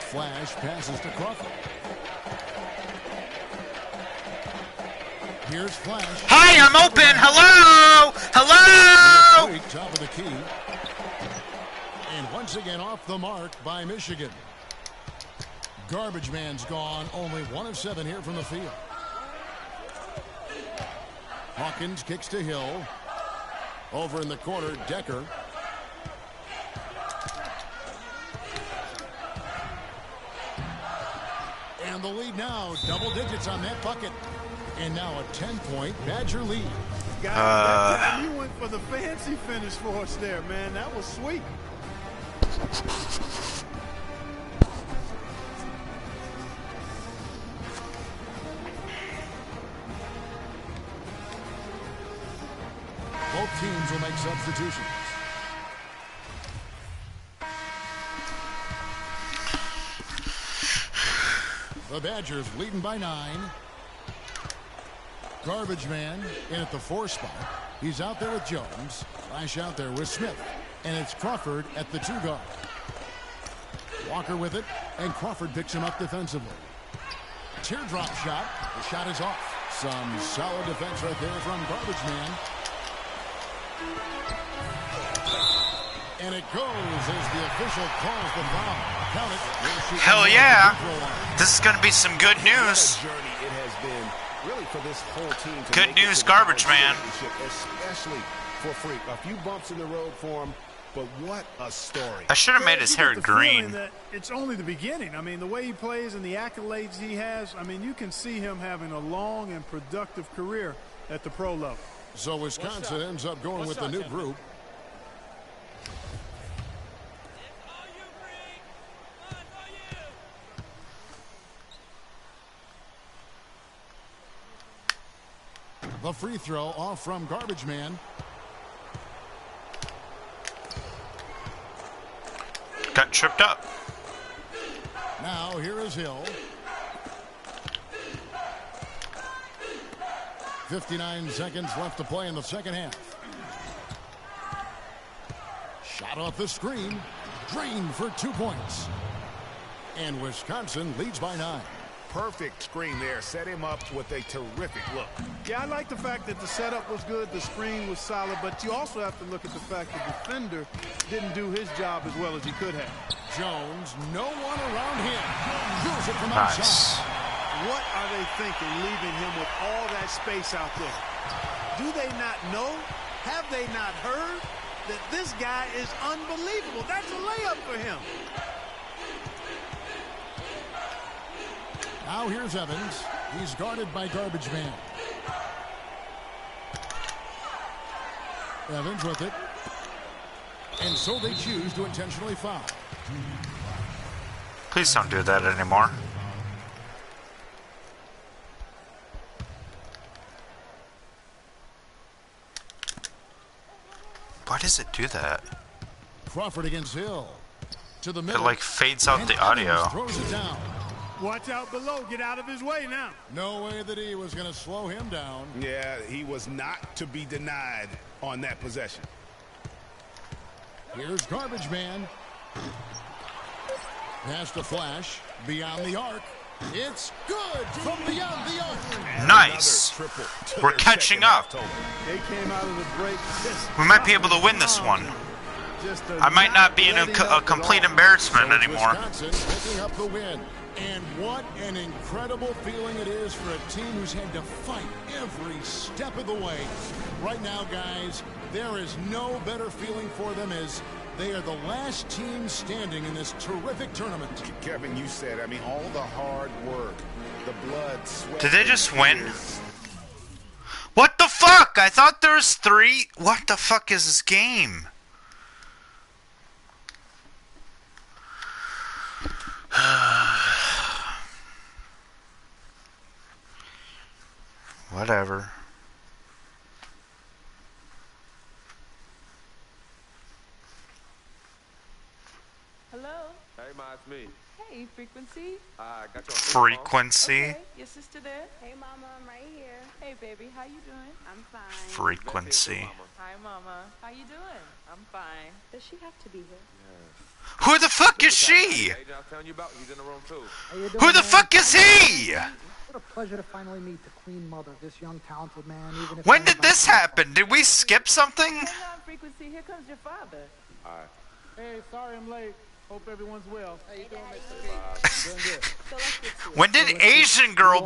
Flash passes to Crawford. Here's Flash. Hi, I'm open. Hello! Hello! Top of the key. And once again off the mark by Michigan. Garbage man's gone. Only 1 of 7 here from the field. Hawkins kicks to Hill. Over in the corner, Decker. And the lead now, double digits on that bucket. And now a 10-point Badger lead. Guys, that time you went for the fancy finish for us there, man. That was sweet. Both teams will make substitutions. The Badgers leading by 9. Garbage man in at the 4 spot. He's out there with Jones. Flash out there with Smith. And it's Crawford at the 2 guard. Walker with it, and Crawford picks him up defensively. Teardrop shot. The shot is off. Some solid defense right there from Garbage man. And it goes as the official calls the foul. Count it. Hell yeah. This is going to be some good news. It has been really for this whole team. Good news, Garbage man. Especially for Freak. A few bumps in the road for him, but what a story. I should have made his hair green. That it's only the beginning. I mean, the way he plays and the accolades he has, I mean, you can see him having a long and productive career at the pro level. So Wisconsin ends up going with the new group. The free throw off from Garbage man. got tripped up. Now here is Hill. 59 seconds left to play in the second half. Shot off the screen. Drained for 2 points. And Wisconsin leads by 9. Perfect screen there. Set him up with a terrific look. Yeah, I like the fact that the setup was good, the screen was solid, but you also have to look at the fact the defender didn't do his job as well as he could have. Jones, no one around him. Drills it from Nice. outside. What are they thinking, leaving him with all that space out there? Do they not know? Have they not heard that this guy is unbelievable? That's a layup for him. Now here's Evans. He's guarded by Garbage Man. Evans with it. And so they choose to intentionally foul. Please don't do that anymore. Why does it do that? Crawford against Hill. To the It middle. like fades out And the audio. Evans throws it down. Watch out below. Get out of his way now. No way that he was going to slow him down. Yeah, he was not to be denied on that possession. Here's Garbage Man. Pass to Flash. Beyond the arc. It's good from beyond the arc. Nice. Another triple to We're their catching second up. half total. They came out of the break. We might be able to win this one. I might not be in a complete embarrassment anymore. Wisconsin picking up the win. And what an incredible feeling it is for a team who's had to fight every step of the way. Right now, guys, there is no better feeling for them as they are the last team standing in this terrific tournament. Kevin, you said, I mean, all the hard work, the blood, sweat. Did they just win? What the fuck? I thought there was 3. What the fuck is this game? Whatever. Hello? Hey, Ma, it's me. Hey, Frequency. I got your Frequency. Okay, your sister there? Hey, Mama, I'm right here. Hey, baby, how you doing? I'm fine. Frequency. Hi, Mama. How you doing? I'm fine. Does she have to be here? Who the fuck is she? Agent I was telling you about, he's in the room too. Who the fuck is he? What a pleasure to finally meet the Queen Mother, this young, talented man. Even if When did this happen? Did we skip something? Hang on, Frequency. Here comes your father. All right. Hey, sorry I'm late. Hope everyone's well. How you doing, Mr. P? Doing good. So let's get to it. When did Asian girl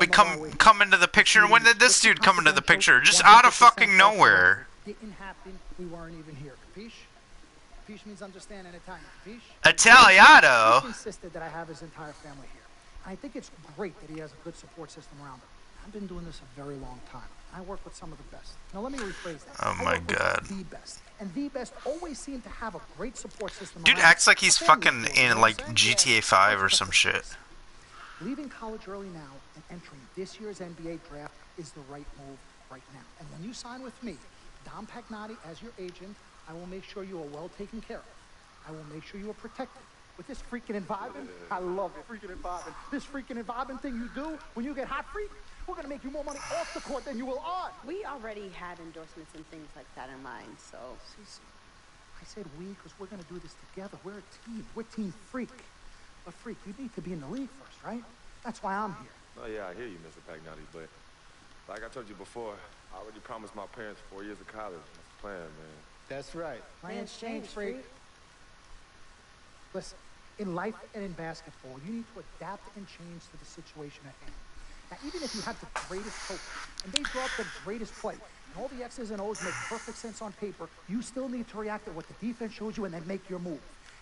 come into the picture? When did this dude come into the picture? Just out of fucking nowhere. Didn't happen. We weren't even here. Capiche? Capiche means understand in Italian. Capiche? Italiano. He insisted that I have his entire family here. I think it's great that he has a good support system around him. I've been doing this a very long time. I work with some of the best. Now let me rephrase that. Oh my God. The best. And the best always seem to have a great support system. Dude around acts like them. he's A family fucking support, you know in what like I'm saying? GTA 5 or some shit. Leaving college early now and entering this year's NBA draft is the right move right now. And when you sign with me, Dom Pagnotti, as your agent, I will make sure you are well taken care of. I will make sure you are protected. With this freaking environment, I love the freaking environment. This freaking environment thing you do when you get hot freak, we're gonna make you more money off the court than you will on. We already had endorsements and things like that in mind, so. Cece, I said we because we're gonna do this together. We're a team. We're Team Freak. But Freak, you need to be in the league first, right? That's why I'm here. Oh, yeah, I hear you, Mr. Pagnotti, but like I told you before, I already promised my parents 4 years of college. That's the plan, man. That's right. Plans change, Freak. Listen, in life and in basketball, you need to adapt and change to the situation at hand. Now, even if you have the greatest coach and they draw up the greatest play, and all the X's and O's make perfect sense on paper, you still need to react to what the defense shows you and then make your move.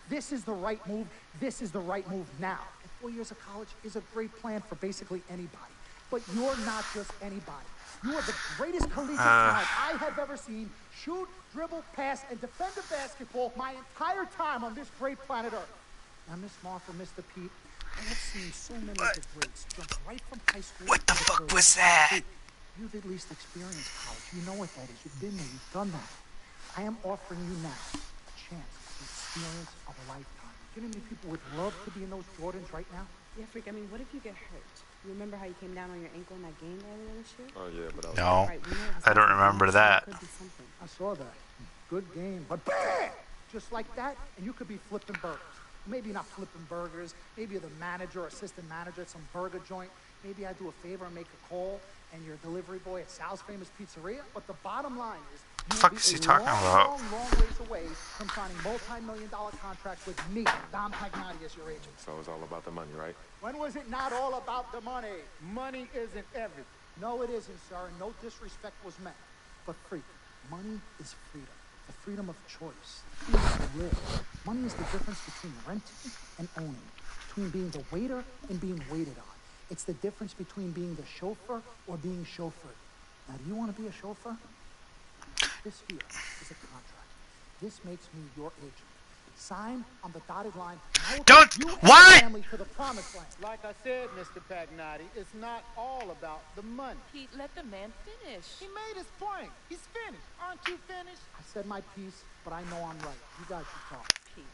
This is the right move. This is the right move now. And 4 years of college is a great plan for basically anybody. But you're not just anybody. You are the greatest collegiate talent I have ever seen shoot, dribble, pass, and defend the basketball my entire time on this great planet Earth. Now, Miss Martha, Mr. Pete, I have seen so many of the greats jump right from high school. What the to fuck pros. was that? Hey, you've at least experienced college. You know what that is. You've been there. You've done that. I am offering you now a chance, the experience of a lifetime. You know how many people would love to be in those Jordans right now? Yeah, Freak, I mean, what if you get hurt? You remember how you came down on your ankle in that game earlier this year? Oh, yeah, but No, Right, we know it was I don't something, remember so it that. could be something. I saw that. Good game, but bam! Just like that, and you could be flipping burgers. Maybe not flipping burgers. Maybe you're the manager or assistant manager at some burger joint. Maybe I do a favor and make a call, and you're a delivery boy at Sal's Famous Pizzeria. But the bottom line is, The fuck is he talking about? long ways away from signing multi-million-dollar contracts with me, Dom Pagnotti, as your agent. So it's all about the money, right? When was it not all about the money? Money isn't everything. No, it isn't, sir. And no disrespect was meant. But freedom. Money is freedom. The freedom of choice. The freedom to live. Money is the difference between renting and owning. Between being the waiter and being waited on. It's the difference between being the chauffeur or being chauffeured. Now, do you want to be a chauffeur? This here is a contract. This makes me your agent. Sign on the dotted line. Don't. What? Family to the promised land. Like I said, Mr. Pagnotti, it's not all about the money. Pete, let the man finish. He made his point. He's finished. Aren't you finished? I said my piece, but I know I'm right. You guys should talk. Pete,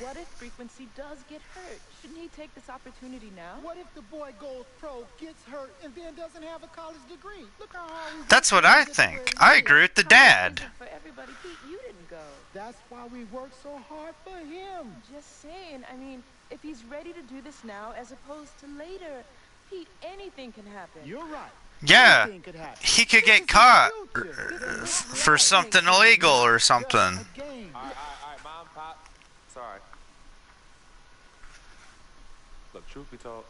what if Frequency does get hurt? Shouldn't he take this opportunity now? What if the boy goes pro, gets hurt, and then doesn't have a college degree? Look how hard we That's what I think. I agree with the dad. For everybody, Pete, you didn't go. That's why we worked so hard for him. Just saying. I mean, if he's ready to do this now as opposed to later, Pete, anything can happen. You're right. Yeah, Anything could happen. he could get caught for something illegal or something. All right, Mom, Pop. Sorry. Look, truth be told,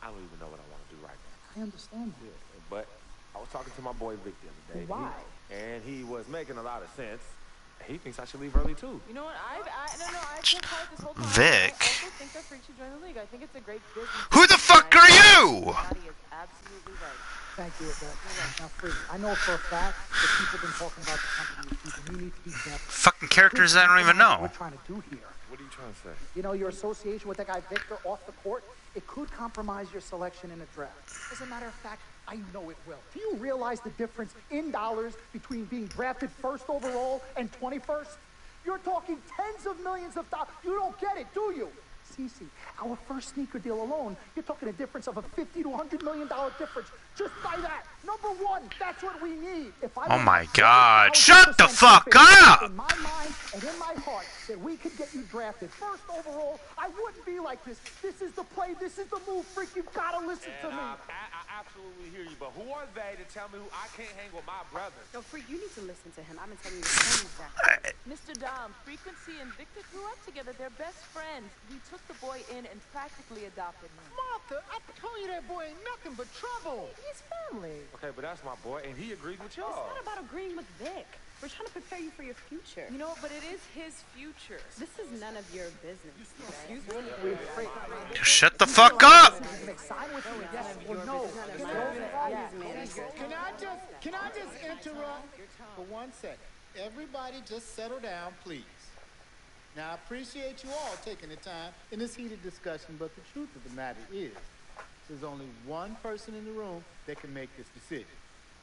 I don't even know what I want to do right now. I understand that. Yeah, but I was talking to my boy Vic the other day. Why? And he was making a lot of sense. He thinks I should leave early too. You know what? I've been quiet this whole time. Vic. I also think that Freak should join the league. I think it's a great business. Who the fuck are you? Pagnotti is absolutely right. Thank you, Yvette. Now, Freak, I know for a fact that people have been talking about the company with people. You need to be careful. Fucking characters I don't even What know. we're trying to do here. What are you trying to say? You know, your association with that guy Victor off the court, it could compromise your selection in a draft. As a matter of fact, I know it will. Do you realize the difference in dollars between being drafted first overall and 21st? You're talking tens of millions of dollars. You don't get it, do you? Cece, our first sneaker deal alone, you're talking a difference of a $50 to $100 million difference just by that. Number one, that's what we need. If I Oh my God, shut the fuck up! In my mind and in my heart that we could get you drafted first overall, I wouldn't be like this. This is the play, this is the move, Freak. You've got to listen to me. I absolutely hear you, but who are they to tell me who I can't hang with my brother? No, Freak, you need to listen to him. I've been telling you the same exact thing. Mr. Dom, Frequency and Victor grew up together. They're best friends. We took the boy in and practically adopted him. Martha, I told you that boy ain't nothing but trouble. He's family. Okay, but that's my boy, and he agrees with It's y'all. not about agreeing with Vic. We're trying to prepare you for your future. You know, but it is his future. This is none of your business. Excuse me? Shut the fuck up! Sign with me, yes or no. Can I just interrupt for 1 second? Everybody just settle down, please. Now, I appreciate you all taking the time in this heated discussion, but the truth of the matter is, there's only one person in the room that can make this decision.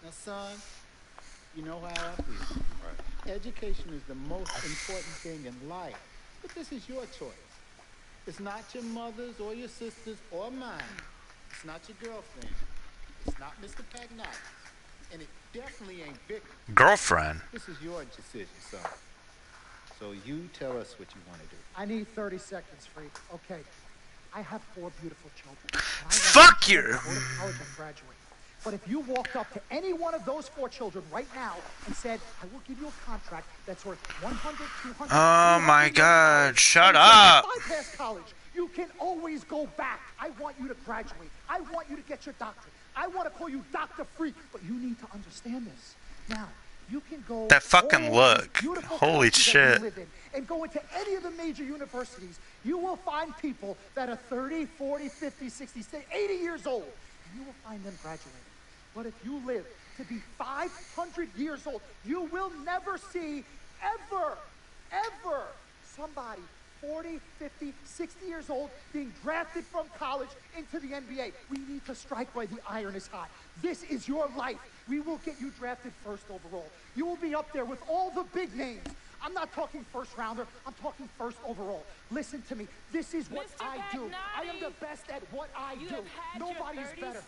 Now, son, you know how I feel. Right. Education is the most important thing in life, but this is your choice. It's not your mother's or your sister's or mine. It's not your girlfriend. It's not Mr. Pagnotti. And it definitely ain't Vic. Girlfriend. This is your decision, son. So you tell us what you want to do. I need 30 seconds, Freak. Okay. I have 4 beautiful children. Fuck you! Go to college and graduate. But if you walked up to any one of those 4 children right now and said, I will give you a contract that's worth 100, 200, Oh my God, shut up! Bypass college. You can always go back. I want you to graduate. I want you to get your doctorate. I want to call you Dr. Freak, but you need to understand this. Now, you can go That fucking all look. these beautiful Holy countries that you shit. live in and go into any of the major universities. You will find people that are 30, 40, 50, 60, 80 years old, and you will find them graduating. But if you live to be 500 years old, you will never see ever somebody 40, 50, 60 years old being drafted from college into the NBA. We need to strike while the iron is hot. This is your life. We will get you drafted first overall. You will be up there with all the big names. I'm not talking first rounder. I'm talking first overall. Listen to me. This is what I do. I am the best at what I do. Nobody's better.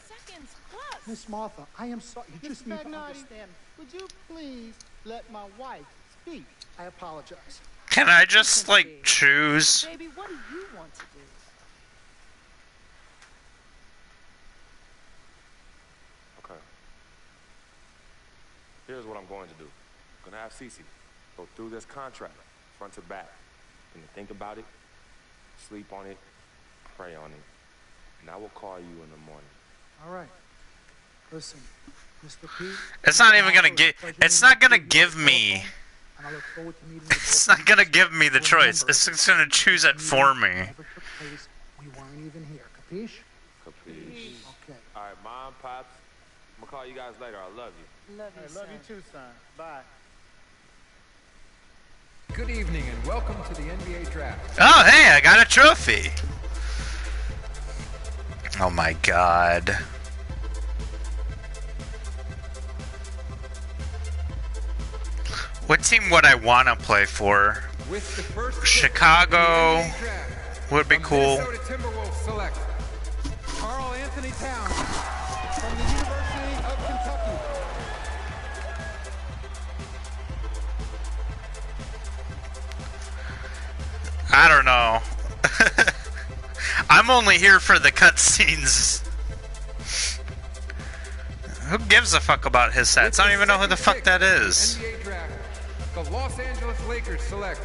Miss Martha, I am sorry. You just need to understand. Would you please let my wife speak? I apologize. Can I just, like, choose? Baby, what do you want to do? Okay. Here's what I'm going to do. I'm gonna have Cece go through this contract, front to back. And think about it, sleep on it, pray on it. And I will call you in the morning. All right. Listen, Mr. Pete. It's not even gonna give. It's not gonna give me. It's not gonna give me the choice. It's just gonna choose it for me. We weren't even here. Capiche? Capiche. Okay. All right, Mom, Pops. I'm gonna call you guys later. I love you. Love you, I love you too, son. Bye. Good evening and welcome to the NBA Draft. Oh, hey, I got a trophy. Oh my God. What team would I want to play for? With the first Chicago would be cool. Minnesota Timberwolves select Karl Anthony Towns from the University of Kentucky. I don't know. I'm only here for the cutscenes. Who gives a fuck about his stats? I don't even know who the fuck that is. NBA Draft, the Los Angeles Lakers select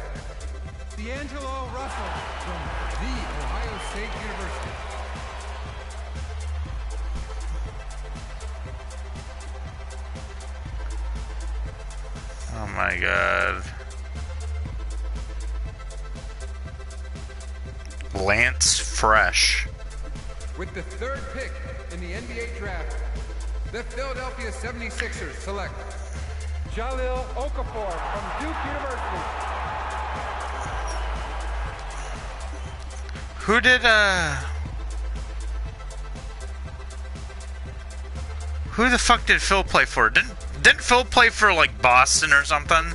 D'Angelo Russell from the Ohio State University. Oh my God. Lance Fresh. With the third pick in the NBA Draft, the Philadelphia 76ers select Jahlil Okafor from Duke University. Who did, who the fuck did Phil play for? Didn't Phil play for, like, Boston or something?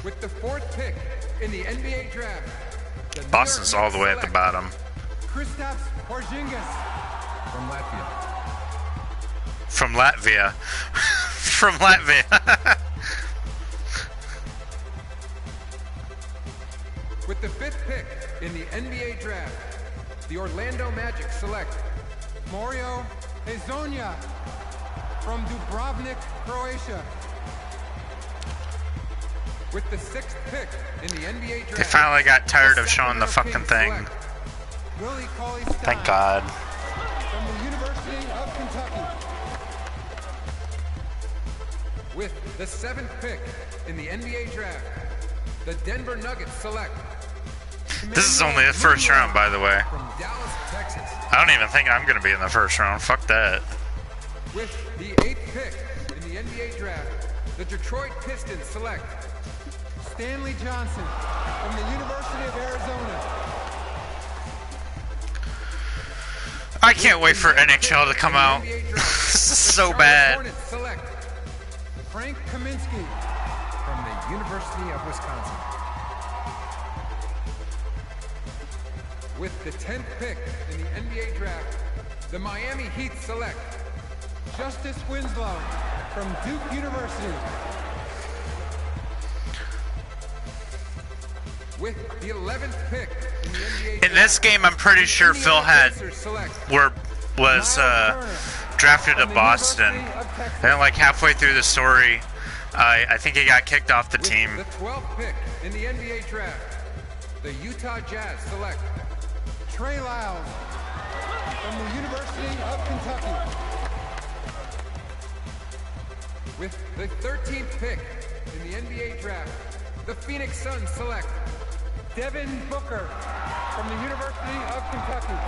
With the fourth pick in the NBA Draft, Boston's all the way at the bottom. Kristaps Porzingis from Latvia. From Latvia. From Latvia. With the fifth pick in the NBA Draft, the Orlando Magic select Mario Hezonja from Dubrovnik, Croatia. With the sixth pick in the NBA Draft, They finally got tired of showing the fucking thing. Willie Cauley-Stein Thank God. from the University of Kentucky. With the seventh pick in the NBA Draft, the Denver Nuggets select This is only the first round, by the way. from Dallas, Texas. I don't even think I'm gonna be in the first round. Fuck that. With the eighth pick in the NBA Draft, the Detroit Pistons select Stanley Johnson from the University of Arizona. I can't wait for NHL to come out. This is so bad. Hornets select Frank Kaminsky from the University of Wisconsin. With the 10th pick in the NBA Draft, the Miami Heat select Justice Winslow from Duke University. With the 11th pick in the NBA In this game, I'm pretty sure Phil was drafted to Boston. And like halfway through the story, I think he got kicked off the team. The 12th pick in the NBA Draft, the Utah Jazz select Trey Lyles from the University of Kentucky. With the 13th pick in the NBA Draft, the Phoenix Suns select Devin Booker from the University of Kentucky.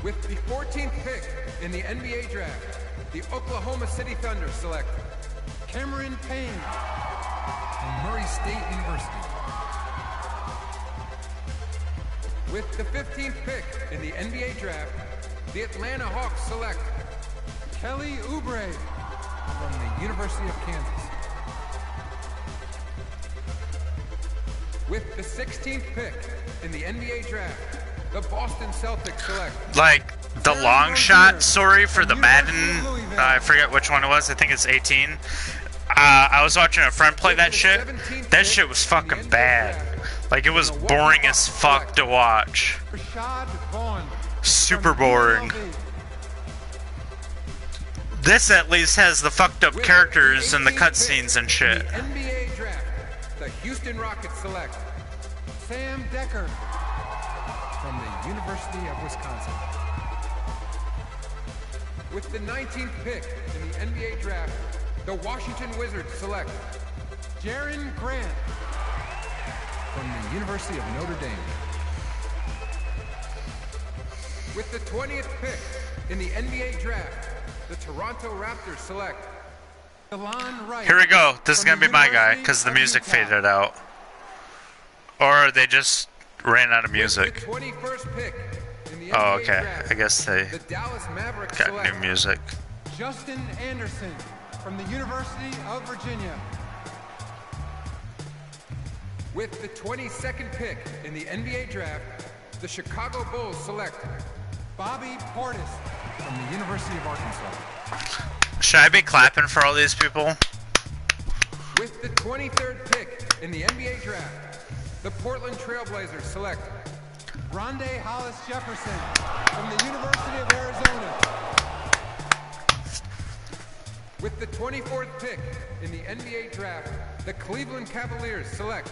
With the 14th pick in the NBA Draft, the Oklahoma City Thunder select Cameron Payne from Murray State University. With the 15th pick in the NBA Draft, the Atlanta Hawks select Kelly Oubre from the University of Kansas. With the 16th pick in the NBA draft, the Boston Celtics select. Like, the long shot story for the Madden, I forget which one it was, I think it's 18. I was watching a friend play that shit. That shit was fucking bad. Like, it was boring as fuck to watch. Super boring. This at least has the fucked up characters and the cutscenes and shit. NBA draft, the Houston Rockets select Sam Decker from the University of Wisconsin. With the 19th pick in the NBA draft, the Washington Wizards select Jaren Grant from the University of Notre Dame. With the 20th pick in the NBA draft, the Toronto Raptors select Delon Wright. Here we go. This is gonna be my guy, because the music faded out. Or they just ran out of music. With the 21st pick in the Oh, NBA okay. draft, I guess they the Dallas Mavericks got select new music. Justin Anderson from the University of Virginia. With the 22nd pick in the NBA draft, the Chicago Bulls select Bobby Portis from the University of Arkansas. Should I be clapping for all these people? With the 23rd pick in the NBA draft, the Portland Trailblazers select Rondé Hollis Jefferson from the University of Arizona. With the 24th pick in the NBA draft, the Cleveland Cavaliers select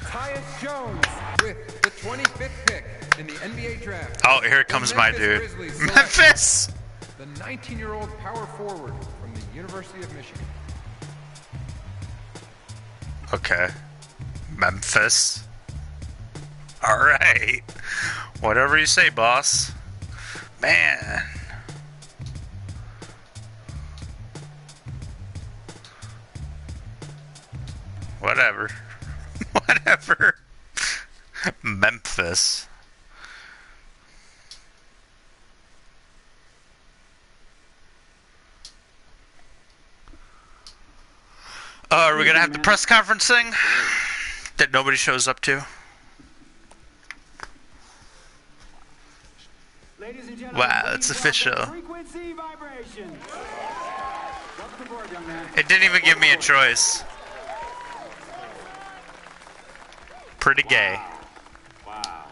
Tyus Jones. With the 25th pick in the NBA draft. Oh, here comes my dude. Memphis! The 19-year-old power forward from the University of Michigan. Okay. Memphis. Alright. Whatever you say, boss. Man. Whatever. Whatever. Memphis. Are we gonna have the press conference thing that nobody shows up to? Wow, it's official. It didn't even give me a choice. Pretty gay. Wow.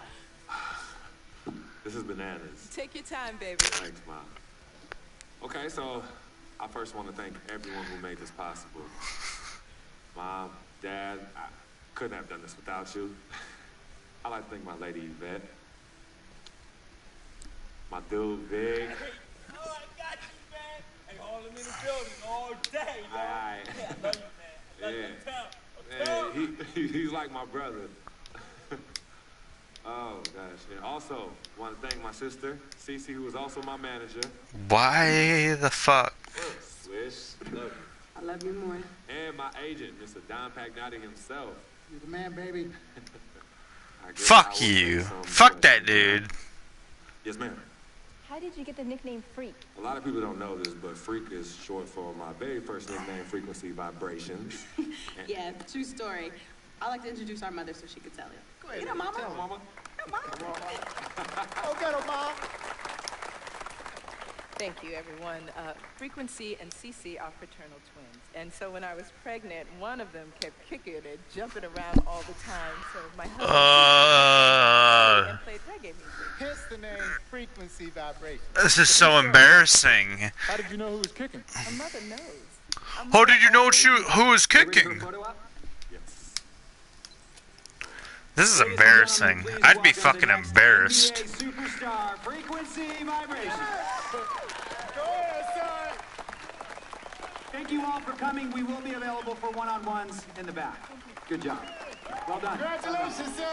This is bananas. Take your time, baby. Thanks, Mom. Okay, so I first want to thank everyone who made this possible. Mom, Dad, I couldn't have done this without you. I'd like to thank my lady Yvette. My dude, Vig. Oh, I got you, man. Hey, hold him in the building all day, man. Aye. Yeah, I love you, man. Love you, Yeah, he's like my brother. Oh, gosh. And also, want to thank my sister, Cece, who was also my manager. Why the fuck? Swish. Love you. I love you more. And my agent, Mr. Don Pagnotti himself. You're the man, baby. Fuck you. Fuck that dude. Yes, ma'am. How did you get the nickname Freak? A lot of people don't know this, but Freak is short for my very first nickname, Frequency Vibrations. Yeah, true story. I like to introduce our mother so she could tell it. Go ahead. You know, Mama. Tell Mama. Come on. Oh, get her, Mom. Thank you, everyone. Frequency and Cece are fraternal twins. And so when I was pregnant, one of them kept kicking and jumping around all the time. So my husband and played reggae music. Hence the name Frequency Vibration. This is so embarrassing. How did you know who was kicking? My mother knows. How did you know who was kicking? Yes. This is embarrassing. I'd be fucking embarrassed. Superstar Frequency Vibration. Thank you all for coming. We will be available for one-on-ones in the back. Good job. Well done. Congratulations, son.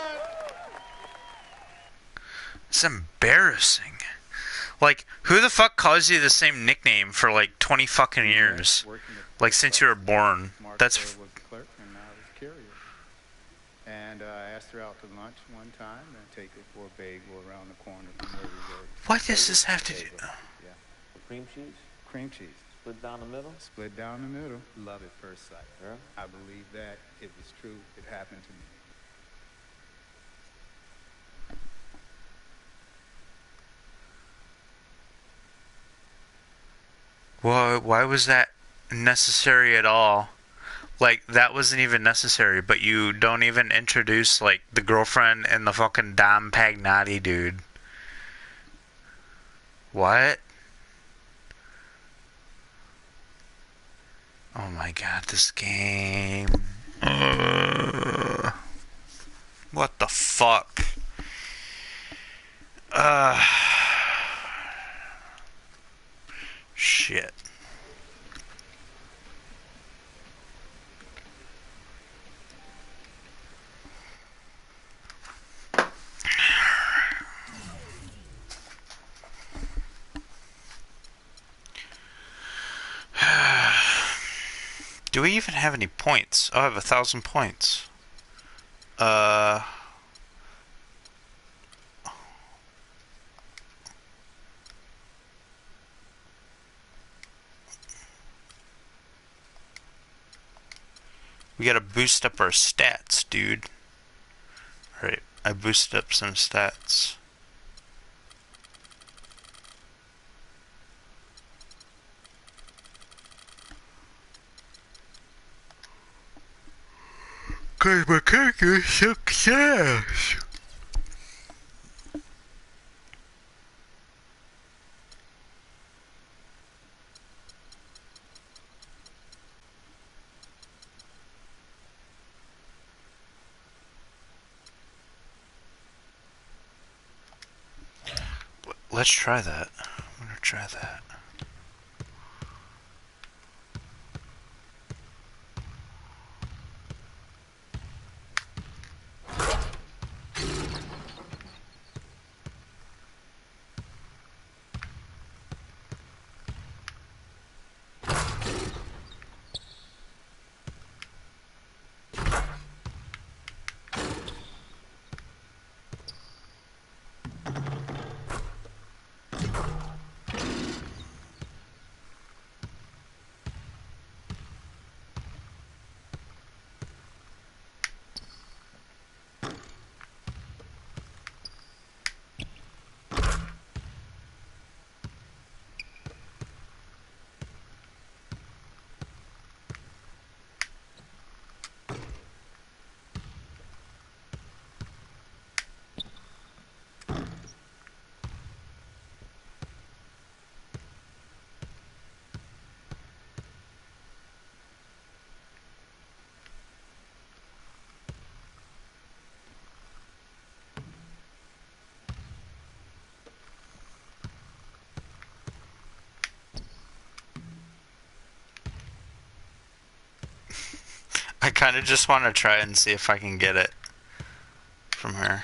It's embarrassing. Like, who the fuck calls you the same nickname for like 20 fucking years? Like, since you were born. That's. Was the clerk, and I was carrier. And I asked her out to lunch one time and take her for a bagel around the corner from where we were. What does this have to do? Yeah. Cream cheese? Cream cheese. Split down the middle? Split down the middle. Love at first sight. Yeah. I believe that. It was true. It happened to me. Why was that necessary at all? Like, that wasn't even necessary, but you don't even introduce, like, the girlfriend and the fucking Dom Pagnotti dude. What? Oh my god, this game. What the fuck? Shit. Do we even have any points? Oh, I have 1,000 points. We gotta boost up our stats, dude. Alright, I boosted up some stats. Cause my character is success. Let's try that. I'm gonna try that. I kind of just want to try and see if I can get it from her.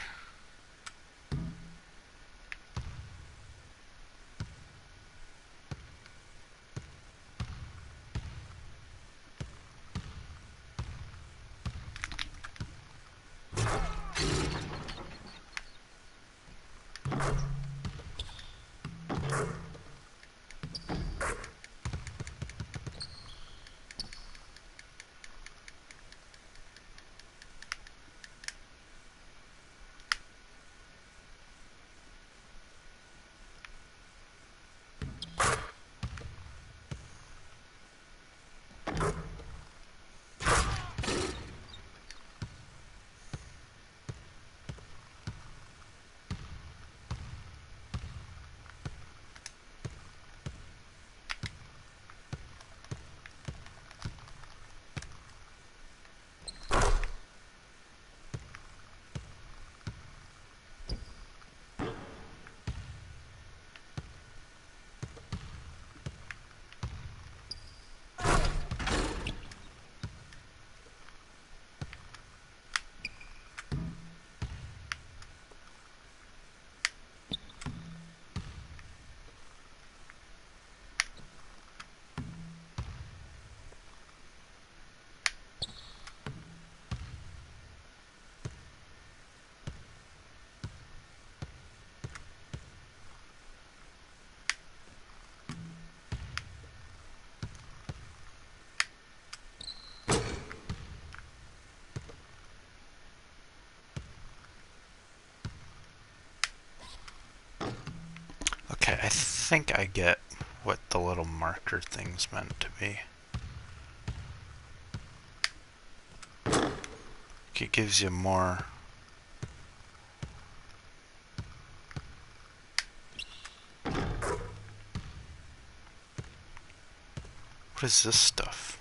Okay, I think I get what the little marker thing's meant to be. It gives you more. What is this stuff?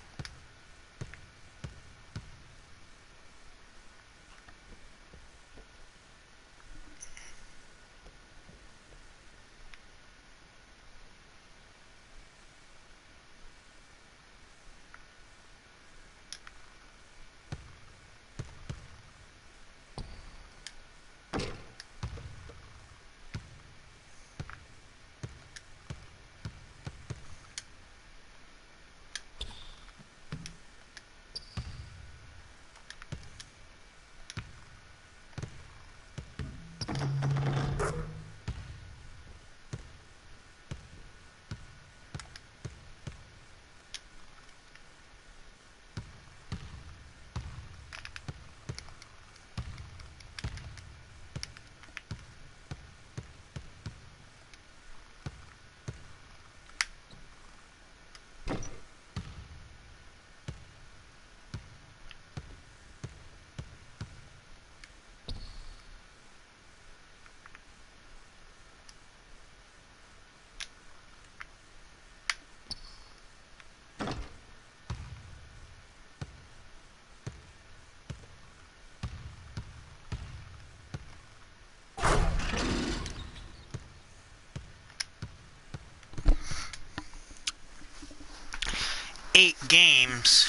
Eight games.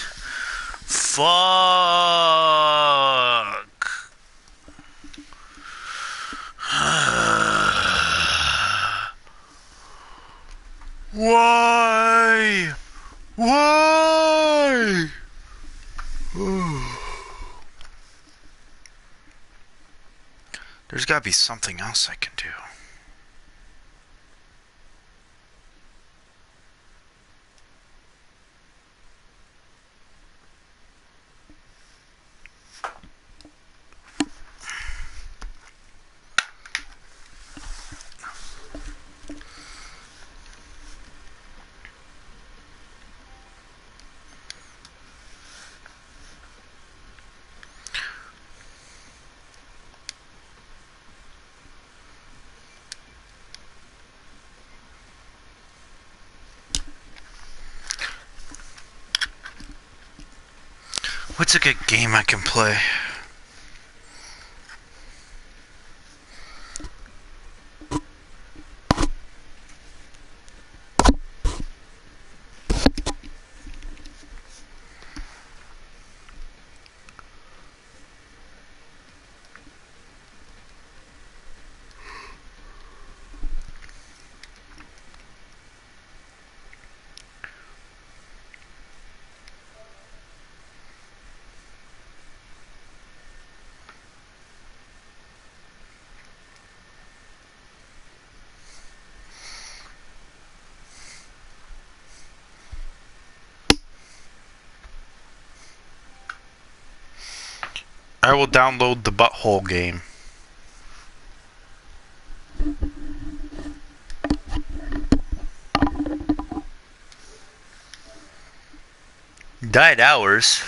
Fuck. Why? Why? There's gotta be something else I can do. What's a good game I can play? I will download the Butthole game. Died hours.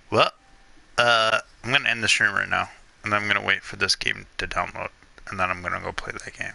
Well, I'm gonna end the stream right now, and then I'm gonna wait for this game to download, and then I'm gonna go play that game.